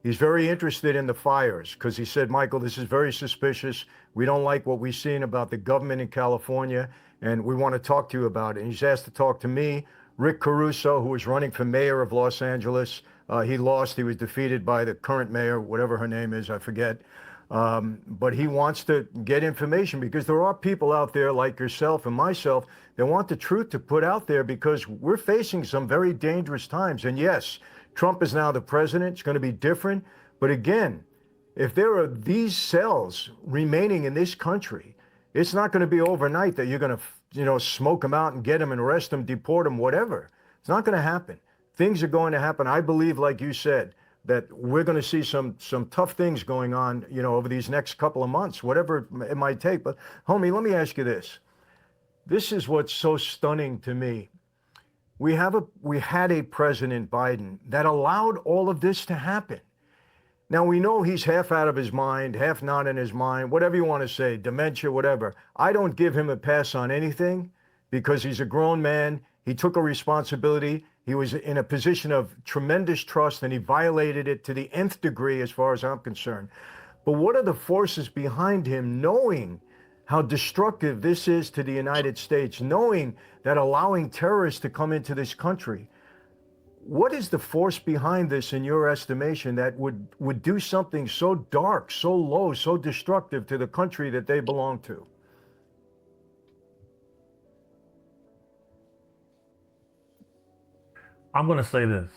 He's very interested in the fires because he said, Michael, this is very suspicious. We don't like what we've seen about the government in California, and we want to talk to you about it. And he's asked to talk to me, Rick Caruso, who was running for mayor of Los Angeles. He lost. He was defeated by the current mayor, whatever her name is, I forget. But he wants to get information because there are people out there like yourself and myself that want the truth to put out there because we're facing some very dangerous times. And yes, Trump is now the president. It's going to be different. But again, if there are these cells remaining in this country, it's not going to be overnight that you're going to, smoke them out and get them and arrest them, deport them, whatever. It's not going to happen. Things are going to happen. I believe, like you said, that we're going to see some tough things going on, over these next couple of months, whatever it might take. But homie, let me ask you this. This is what's so stunning to me. We had a President Biden that allowed all of this to happen. Now, we know he's half out of his mind, half not in his mind, whatever you want to say, dementia, whatever. I don't give him a pass on anything because he's a grown man. He took a responsibility. He was in a position of tremendous trust, and he violated it to the nth degree as far as I'm concerned. But what are the forces behind him, knowing how destructive this is to the United States, knowing that allowing terrorists to come into this country? What is the force behind this, in your estimation, that would do something so dark, so low, so destructive to the country that they belong to? I'm going to say this.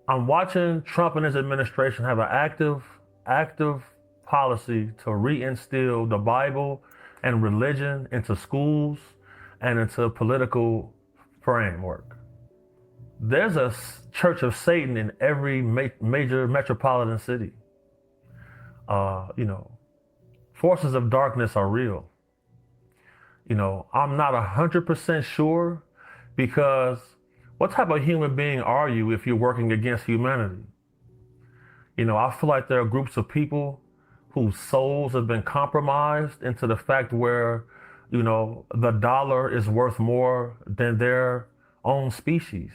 I'm watching Trump and his administration have an active policy to reinstill the Bible and religion into schools and into political framework. There's a church of Satan in every major metropolitan city. Forces of darkness are real. I'm not 100% sure because what type of human being are you if you're working against humanity? I feel like there are groups of people whose souls have been compromised into the fact where, the dollar is worth more than their own species.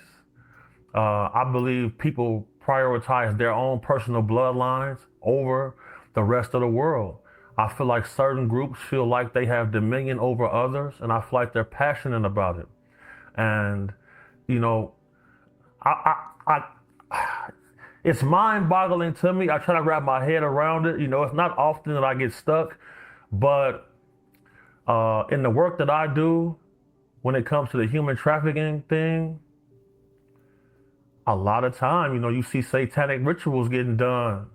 I believe people prioritize their own personal bloodlines over the rest of the world. I feel like certain groups feel like they have dominion over others, and I feel like they're passionate about it. And, it's mind-boggling to me. I try to wrap my head around it. It's not often that I get stuck, but in the work that I do, when it comes to the human trafficking thing, a lot of time, you see satanic rituals getting done,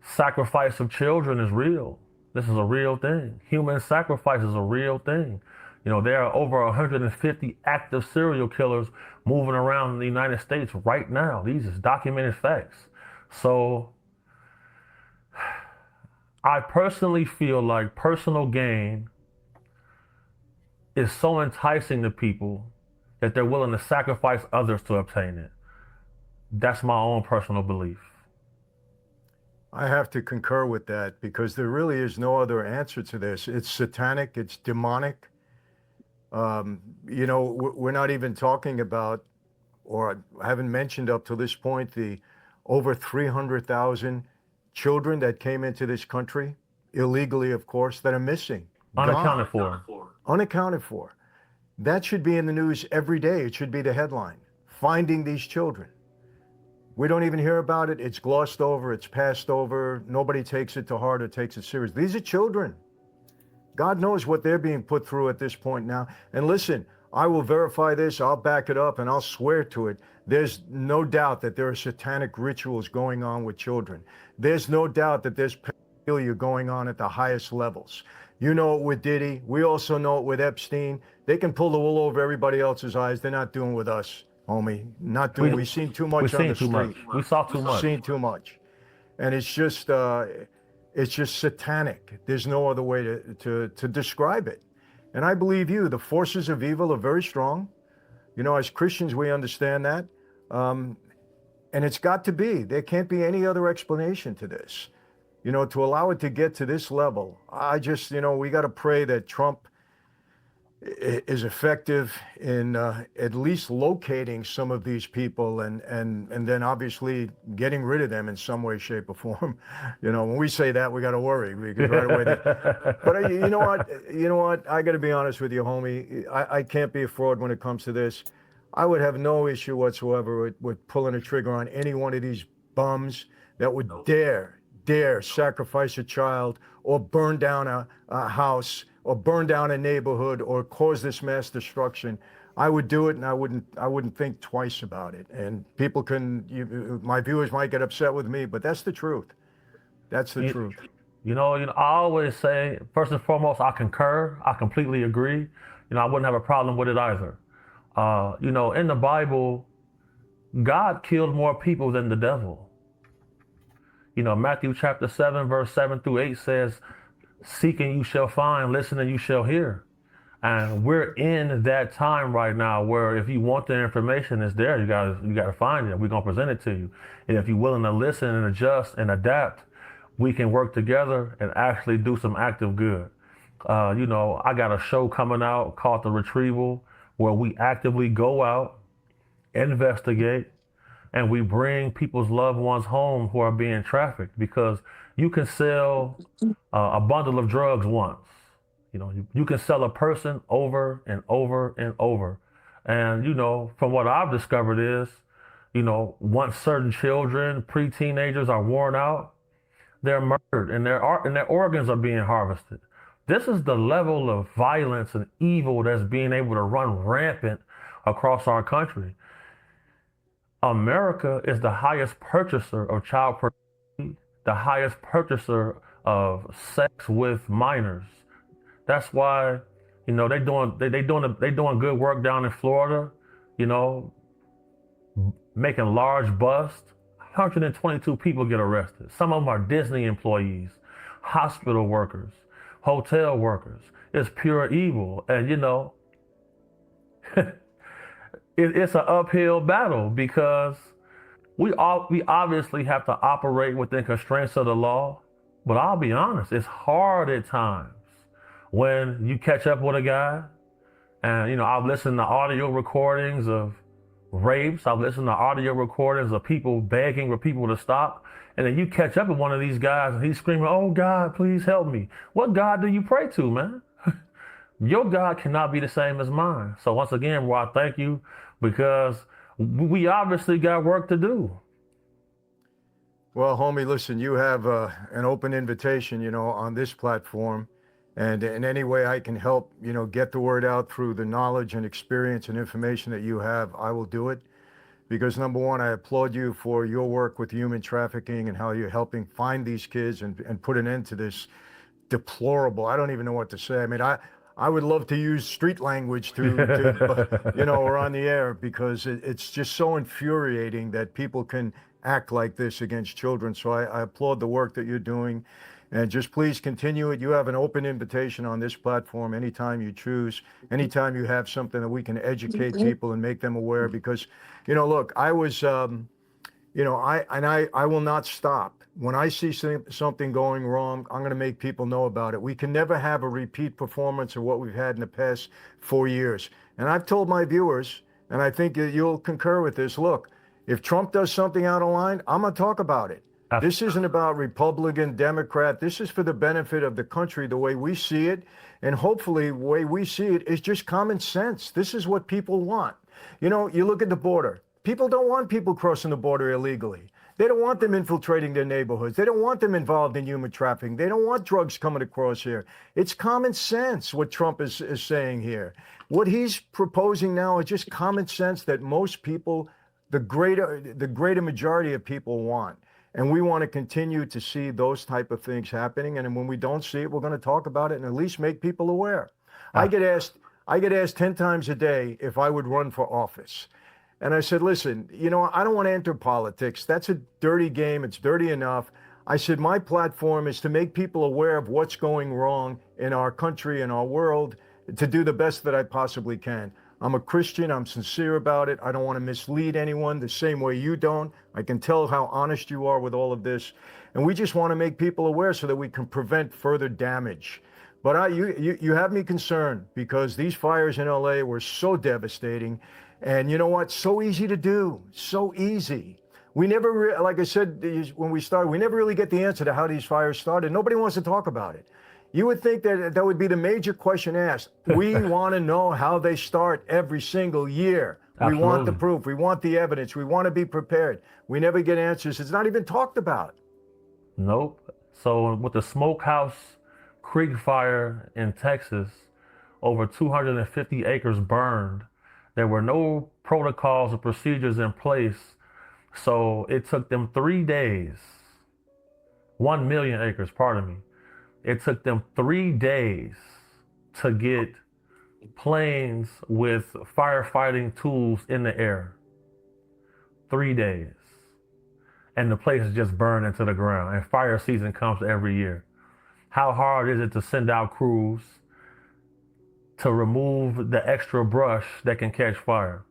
sacrifice of children is real. This is a real thing. Human sacrifice is a real thing. There are over 150 active serial killers moving around in the United States right now. These is documented facts. So I personally feel like personal gain is so enticing to people that they're willing to sacrifice others to obtain it. That's my own personal belief. I have to concur with that because there really is no other answer to this. It's satanic, it's demonic. We're not even talking about, or I haven't mentioned up to this point, the over 300,000 children that came into this country, illegally, of course, that are missing. Unaccounted for. Unaccounted for. That should be in the news every day. It should be the headline. Finding these children. We don't even hear about it. It's glossed over. It's passed over. Nobody takes it to heart or takes it serious. These are children. God knows what they're being put through at this point now. And listen, I will verify this. I'll back it up and I'll swear to it. There's no doubt that there are satanic rituals going on with children. There's no doubt that there's pedophilia going on at the highest levels. You know it with Diddy. We also know it with Epstein. They can pull the wool over everybody else's eyes. They're not doing with us, homie. Not doing. We've seen too much on the street. We saw too much. Seen too much. And it's just satanic. There's no other way to describe it. And I believe you, the forces of evil are very strong. As Christians, we understand that. And it's got to be. There can't be any other explanation to this. To allow it to get to this level, I just, we got to pray that Trump is effective in at least locating some of these people and then obviously getting rid of them in some way, shape, or form. You know, when we say that, we got to worry because right away they. But you know what? You know what? I got to be honest with you, homie. I can't be a fraud when it comes to this. I would have no issue whatsoever with pulling a trigger on any one of these bums that would dare sacrifice a child or burn down a house or burn down a neighborhood or cause this mass destruction. I would do it, and I wouldn't think twice about it. And people my viewers might get upset with me, but that's the truth. That's the You, truth. I always say, first and foremost, I concur. I completely agree. I wouldn't have a problem with it either. In the Bible, God killed more people than the devil. Matthew chapter 7, verse 7 through 8 says, seeking you shall find, listening you shall hear. And we're in that time right now where if you want the information, it's there. You gotta find it. We're gonna present it to you. And if you're willing to listen and adjust and adapt, we can work together and actually do some active good. I got a show coming out called The Retrieval, where we actively go out, investigate, and we bring people's loved ones home who are being trafficked, because you can sell a bundle of drugs once. You can sell a person over and over and over. And, from what I've discovered is, once certain children, pre-teenagers are worn out, they're murdered and their organs are being harvested. This is the level of violence and evil that's being able to run rampant across our country. America is the highest purchaser of child pornography, the highest purchaser of sex with minors. That's why, they doing good work down in Florida, you know, making large busts. 122 people get arrested. Some of them are Disney employees, hospital workers, hotel workers. It's pure evil. And it's an uphill battle because we obviously have to operate within constraints of the law. But I'll be honest, it's hard at times when you catch up with a guy, and I've listened to audio recordings of rapes. I've listened to audio recordings of people begging for people to stop. And then you catch up with one of these guys and he's screaming, "Oh God, please help me." What God do you pray to, man? Your God cannot be the same as mine. So once again, Rod, thank you, because we obviously got work to do. Well, homie, listen, you have an open invitation, on this platform. And in any way I can help, get the word out through the knowledge and experience and information that you have, I will do it. Because number one, I applaud you for your work with human trafficking and how you're helping find these kids and put an end to this deplorable, I don't even know what to say. I mean, I would love to use street language or on the air, because it's just so infuriating that people can act like this against children. So I applaud the work that you're doing. And just please continue it. You have an open invitation on this platform anytime you choose, anytime you have something that we can educate people and make them aware. Because, look, I was, I will not stop. When I see something going wrong, I'm going to make people know about it. We can never have a repeat performance of what we've had in the past 4 years. And I've told my viewers, and I think you'll concur with this, look, if Trump does something out of line, I'm going to talk about it. This isn't about Republican, Democrat. This is for the benefit of the country, the way we see it. And hopefully the way we see it is just common sense. This is what people want. You look at the border. People don't want people crossing the border illegally. They don't want them infiltrating their neighborhoods. They don't want them involved in human trafficking. They don't want drugs coming across here. It's common sense what Trump is saying here. What he's proposing now is just common sense that most people, the greater majority of people want. And we want to continue to see those type of things happening. And when we don't see it, we're going to talk about it and at least make people aware. I get asked 10 times a day if I would run for office. And I said, listen, I don't want to enter politics. That's a dirty game. It's dirty enough. I said, my platform is to make people aware of what's going wrong in our country and our world, to do the best that I possibly can. I'm a Christian. I'm sincere about it. I don't want to mislead anyone the same way you don't. I can tell how honest you are with all of this. And we just want to make people aware so that we can prevent further damage. But you have me concerned because these fires in LA were so devastating. And you know what? So easy to do. So easy. We never, like I said when we started, we never really get the answer to how these fires started. Nobody wants to talk about it. You would think that that would be the major question asked. We want to know how they start every single year. We want the Absolutely. proof. We want the evidence. We want to be prepared. We never get answers. It's not even talked about. Nope. So with the Smokehouse Creek fire in Texas, over 250 acres burned. There were no protocols or procedures in place. So it took them 3 days, 1 million acres, pardon me. It took them 3 days to get planes with firefighting tools in the air. 3 days. And the place is just burned into the ground. And fire season comes every year. How hard is it to send out crews to remove the extra brush that can catch fire?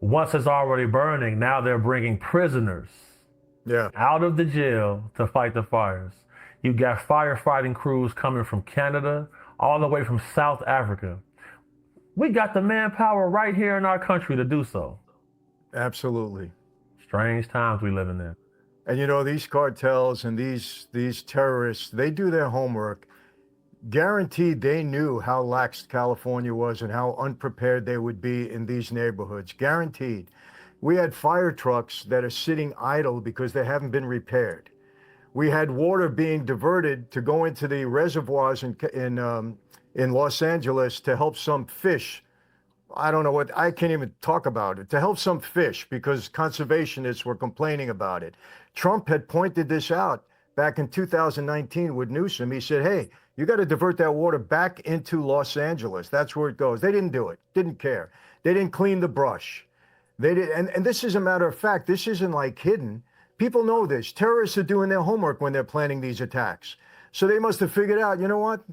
Once it's already burning, now they're bringing prisoners Yeah. out of the jail to fight the fires. You got firefighting crews coming from Canada, all the way from South Africa. We got the manpower right here in our country to do so. Absolutely. Strange times we living in. And you know, these cartels and these terrorists, they do their homework. Guaranteed they knew how lax California was and how unprepared they would be in these neighborhoods. Guaranteed. We had fire trucks that are sitting idle because they haven't been repaired. We had water being diverted to go into the reservoirs in Los Angeles to help some fish. I don't know what, I can't even talk about it, to help some fish because conservationists were complaining about it. Trump had pointed this out back in 2019 with Newsom. He said, hey, you got to divert that water back into Los Angeles. That's where it goes. They didn't do it, didn't care. They didn't clean the brush. They did, and this is a matter of fact. This isn't like hidden. People know this. Terrorists are doing their homework when they're planning these attacks. So they must have figured out, you know what?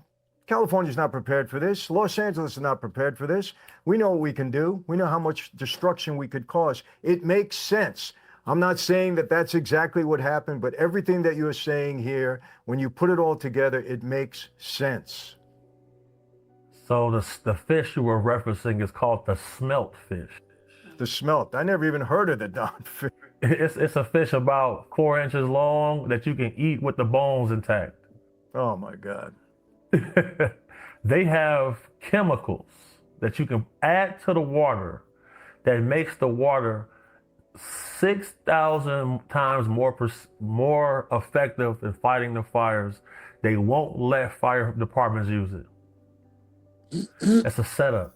California's not prepared for this. Los Angeles is not prepared for this. We know what we can do. We know how much destruction we could cause. It makes sense. I'm not saying that that's exactly what happened, but everything that you're saying here, when you put it all together, it makes sense. So the fish you were referencing is called the smelt fish. The smelt. I never even heard of the darn fish. It's a fish about 4 inches long that you can eat with the bones intact. Oh my God. They have chemicals that you can add to the water that makes the water 6,000 times more effective in fighting the fires. They won't let fire departments use it. It's a setup.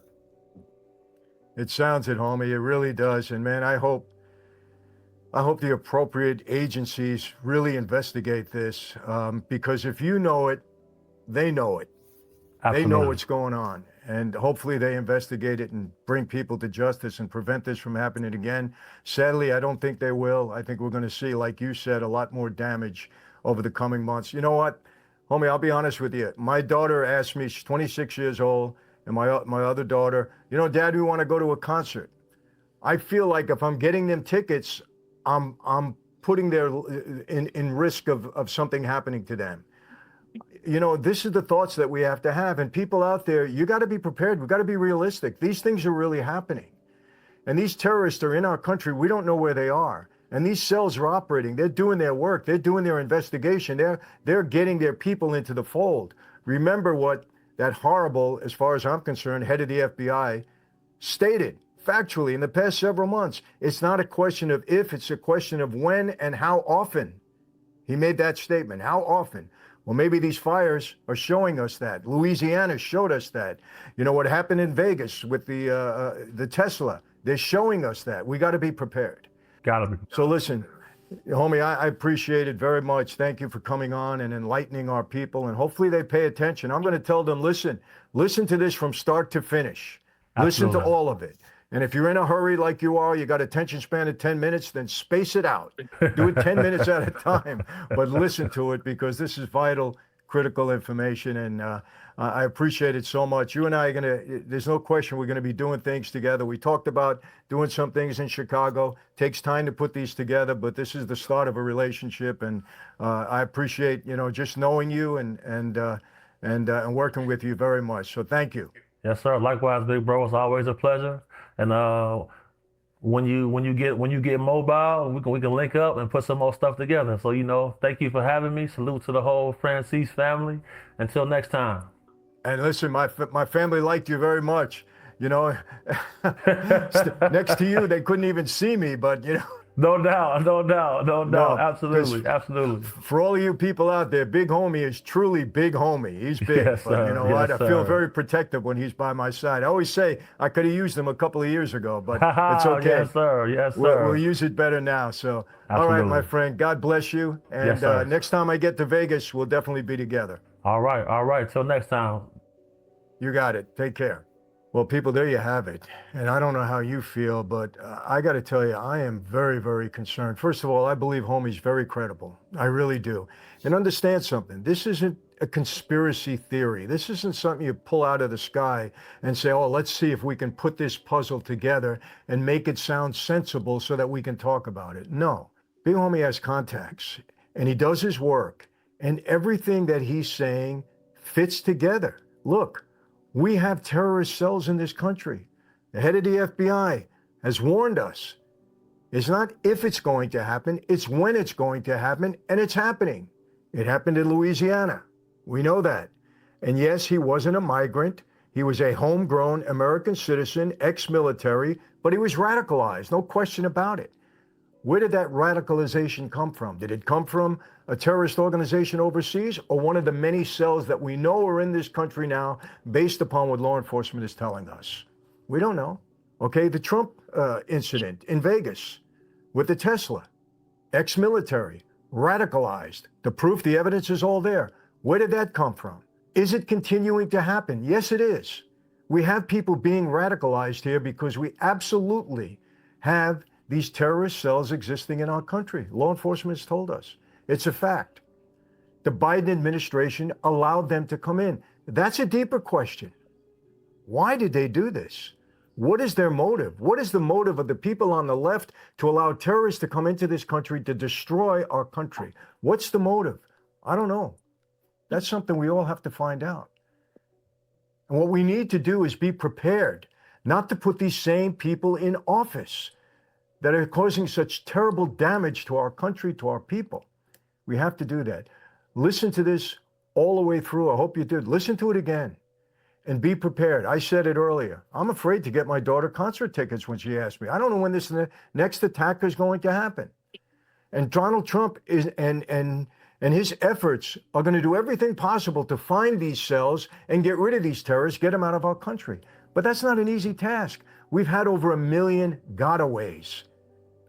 It sounds it, homie. It really does. And man, I hope the appropriate agencies really investigate this because if you know it, they know it. Absolutely. They know what's going on. And hopefully they investigate it and bring people to justice and prevent this from happening again. Sadly, I don't think they will. I think we're going to see, like you said, a lot more damage over the coming months. You know what, homie, I'll be honest with you. My daughter asked me, she's 26 years old, and my other daughter, you know, Dad, we want to go to a concert. I feel like if I'm getting them tickets, I'm putting their in risk of something happening to them. You know, this is the thoughts that we have to have. And people out there, you got to be prepared. We've got to be realistic. These things are really happening. And these terrorists are in our country. We don't know where they are. And these cells are operating. They're doing their work. They're doing their investigation. They're getting their people into the fold. Remember what that horrible, as far as I'm concerned, head of the FBI stated factually in the past several months. It's not a question of if, it's a question of when and how often. He made that statement. How often? Well, maybe these fires are showing us that. Louisiana showed us that. You know, what happened in Vegas with the Tesla, they're showing us that. We got to be prepared. Gotta be. So listen, homie, I appreciate it very much. Thank you for coming on and enlightening our people. And hopefully they pay attention. I'm going to tell them, listen to this from start to finish. Listen to Absolutely. all of it. And if you're in a hurry like you are, you got attention span of 10 minutes, then space it out. Do it 10 minutes at a time, but listen to it because this is vital, critical information. And I appreciate it so much. You and I are there's no question we're going to be doing things together. We talked about doing some things in Chicago. Takes time to put these together, but this is the start of a relationship. And I appreciate, just knowing you and and working with you very much. So thank you. Yes, sir. Likewise, big bro. It's always a pleasure. And when you get mobile, we can link up and put some more stuff together. So thank you for having me. Salute to the whole Francis family. Until next time. And listen, my family liked you very much. Next to you, they couldn't even see me, but No doubt, no doubt, no doubt. Absolutely, absolutely. For all of you people out there, Big Homie is truly Big Homie. He's big, yes, but you know yes, what? I feel sir. very protective when he's by my side. I always say I could have used him a couple of years ago, but it's okay. Yes, sir. Yes, sir. We'll use it better now. So, Absolutely. All right, my friend. God bless you. And yes, next time I get to Vegas, we'll definitely be together. All right, all right. Till next time. You got it. Take care. Well, people, there you have it. And I don't know how you feel, but I got to tell you, I am very, very concerned. First of all, I believe Homie's very credible. I really do. And understand something. This isn't a conspiracy theory. This isn't something you pull out of the sky and say, oh, let's see if we can put this puzzle together and make it sound sensible so that we can talk about it. No. Big Homie has contacts, and he does his work, and everything that he's saying fits together. Look. We have terrorist cells in this country. The head of the FBI has warned us. It's not if it's going to happen, it's when it's going to happen, and it's happening. It happened in Louisiana. We know that. And yes, he wasn't a migrant. He was a homegrown American citizen, ex-military, but he was radicalized, no question about it. Where did that radicalization come from? Did it come from a terrorist organization overseas or one of the many cells that we know are in this country now based upon what law enforcement is telling us? We don't know. Okay, the Trump incident in Vegas with the Tesla, ex-military, radicalized. The proof, the evidence is all there. Where did that come from? Is it continuing to happen? Yes, it is. We have people being radicalized here because we absolutely have these terrorist cells existing in our country. Law enforcement has told us. It's a fact. The Biden administration allowed them to come in. That's a deeper question. Why did they do this? What is their motive? What is the motive of the people on the left to allow terrorists to come into this country to destroy our country? What's the motive? I don't know. That's something we all have to find out. And what we need to do is be prepared not to put these same people in office that are causing such terrible damage to our country, to our people. We have to do that. Listen to this all the way through. I hope you did. Listen to it again and be prepared. I said it earlier. I'm afraid to get my daughter concert tickets when she asked me. I don't know when this next attack is going to happen. And Donald Trump and his efforts are going to do everything possible to find these cells and get rid of these terrorists, get them out of our country. But that's not an easy task. We've had over 1 million gotaways.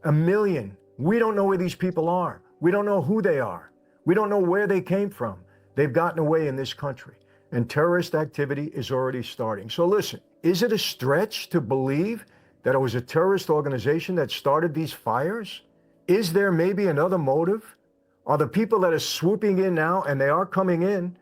1 million. We don't know where these people are. We don't know who they are. We don't know where they came from. They've gotten away in this country. And terrorist activity is already starting. So listen, is it a stretch to believe that it was a terrorist organization that started these fires? Is there maybe another motive? Are the people that are swooping in now, and they are coming in,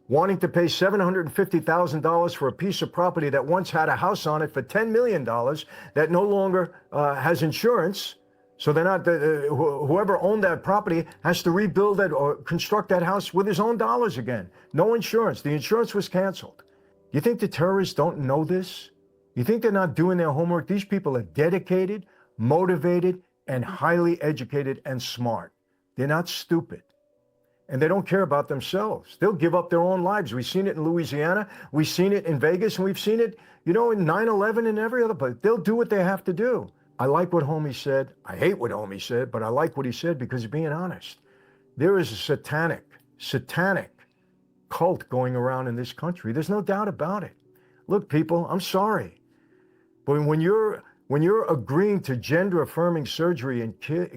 wanting to pay $750,000 for a piece of property that once had a house on it for $10 million that no longer has insurance? So they're not, whoever owned that property has to rebuild it or construct that house with his own dollars again. No insurance. The insurance was canceled. You think the terrorists don't know this? You think they're not doing their homework? These people are dedicated, motivated, and highly educated and smart. They're not stupid. And they don't care about themselves. They'll give up their own lives. We've seen it in Louisiana. We've seen it in Vegas. And we've seen it, in 9/11 and every other place. They'll do what they have to do. I like what Homie said. I hate what Homie said, but I like what he said because he's being honest. There is a satanic cult going around in this country. There's no doubt about it. Look, people, I'm sorry. But when you're agreeing to gender-affirming surgery in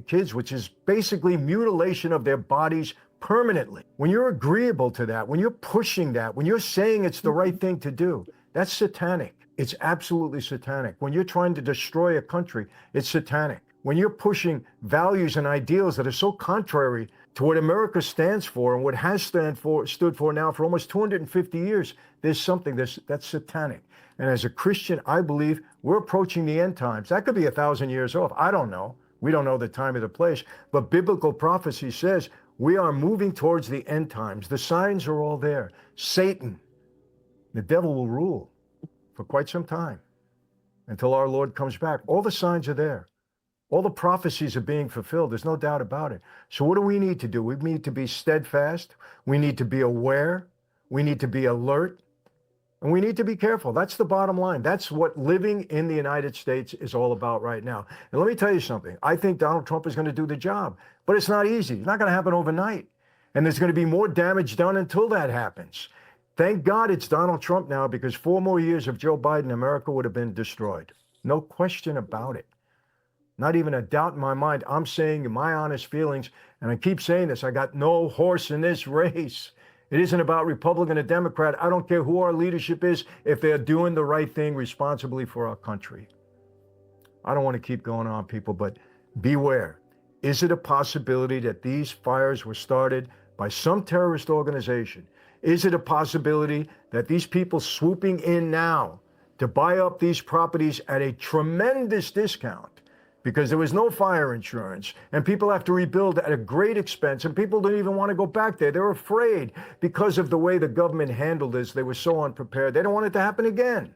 kids, which is basically mutilation of their bodies permanently, when you're agreeable to that, when you're pushing that, when you're saying it's the right thing to do, that's satanic. It's absolutely satanic. When you're trying to destroy a country, it's satanic. When you're pushing values and ideals that are so contrary to what America stands for and what has stood for now for almost 250 years, there's something that's satanic. And as a Christian, I believe we're approaching the end times. That could be 1,000 years off. I don't know. We don't know the time or the place. But biblical prophecy says We are moving towards the end times. The signs are all there. Satan, the devil, will rule for quite some time until our Lord comes back. All the signs are there. All the prophecies are being fulfilled. There's no doubt about it. So what do we need to do? We need to be steadfast. We need to be aware. We need to be alert. And we need to be careful. That's the bottom line. That's what living in the United States is all about right now. And let me tell you something. I think Donald Trump is going to do the job, but it's not easy. It's not going to happen overnight. And there's going to be more damage done until that happens. Thank God it's Donald Trump now, because 4 more years of Joe Biden, America would have been destroyed. No question about it. Not even a doubt in my mind. I'm saying my honest feelings, and I keep saying this, I got no horse in this race. It isn't about Republican or Democrat. I don't care who our leadership is if they're doing the right thing responsibly for our country. I don't want to keep going on, people, but beware. Is it a possibility that these fires were started by some terrorist organization? Is it a possibility that these people swooping in now to buy up these properties at a tremendous discount, because there was no fire insurance, and people have to rebuild at a great expense, and people don't even want to go back there. They're afraid because of the way the government handled this. They were so unprepared. They don't want it to happen again.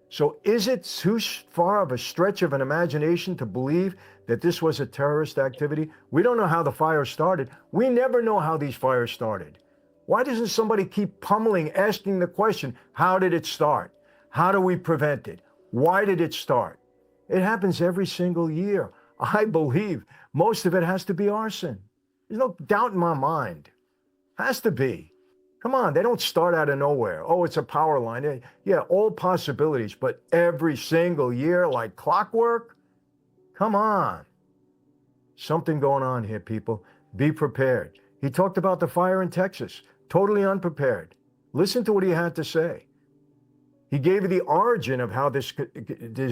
So is it too far of a stretch of an imagination to believe that this was a terrorist activity? We don't know how the fire started. We never know how these fires started. Why doesn't somebody keep pummeling, asking the question, how did it start? How do we prevent it? Why did it start? It happens every single year. I believe most of it has to be arson. There's no doubt in my mind. Has to be. Come on, they don't start out of nowhere. Oh, it's a power line. Yeah, all possibilities, but every single year like clockwork? Come on. Something going on here, people. Be prepared. He talked about the fire in Texas. Totally unprepared. Listen to what he had to say. He gave you the origin of how this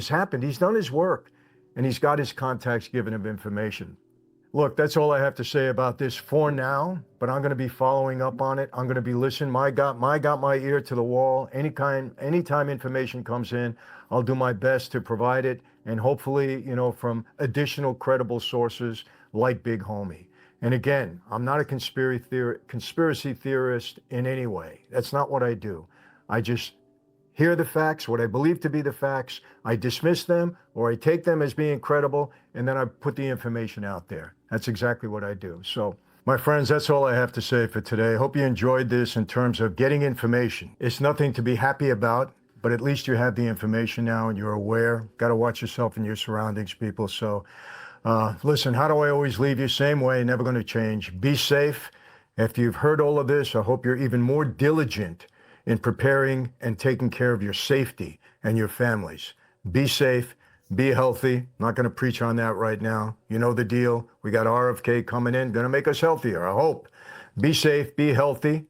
happened. He's done his work, and he's got his contacts giving him information. Look, that's all I have to say about this for now, but I'm going to be following up on it. I'm going to be listening. I got my ear to the wall. Anytime information comes in, I'll do my best to provide it, and hopefully, from additional credible sources like Big Homie. And again, I'm not a conspiracy theorist in any way. That's not what I do. I just hear the facts, what I believe to be the facts. I dismiss them, or I take them as being credible, and then I put the information out there. That's exactly what I do. So, my friends, that's all I have to say for today. I hope you enjoyed this in terms of getting information. It's nothing to be happy about, but at least you have the information now and you're aware. Got to watch yourself and your surroundings, people. So, listen, how do I always leave you? Same way, never going to change. Be safe. After you've heard all of this, I hope you're even more diligent in preparing and taking care of your safety and your families. Be safe, be healthy. I'm not going to preach on that right now. You know the deal. We got RFK coming in, going to make us healthier, I hope. Be safe, be healthy.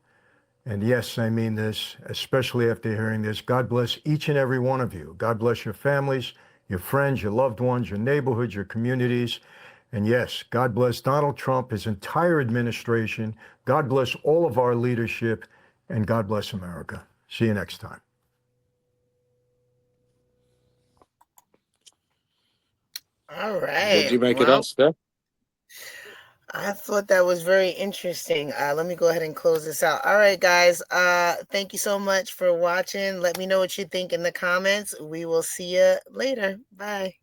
And yes, I mean this, especially after hearing this. God bless each and every one of you. God bless your families, your friends, your loved ones, your neighborhoods, your communities. And yes, God bless Donald Trump, his entire administration. God bless all of our leadership. And God bless America. See you next time. All What right. do you make it out, Steph? I thought that was very interesting. Let me go ahead and close this out. All right, guys. Thank you so much for watching. Let me know what you think in the comments. We will see you later. Bye.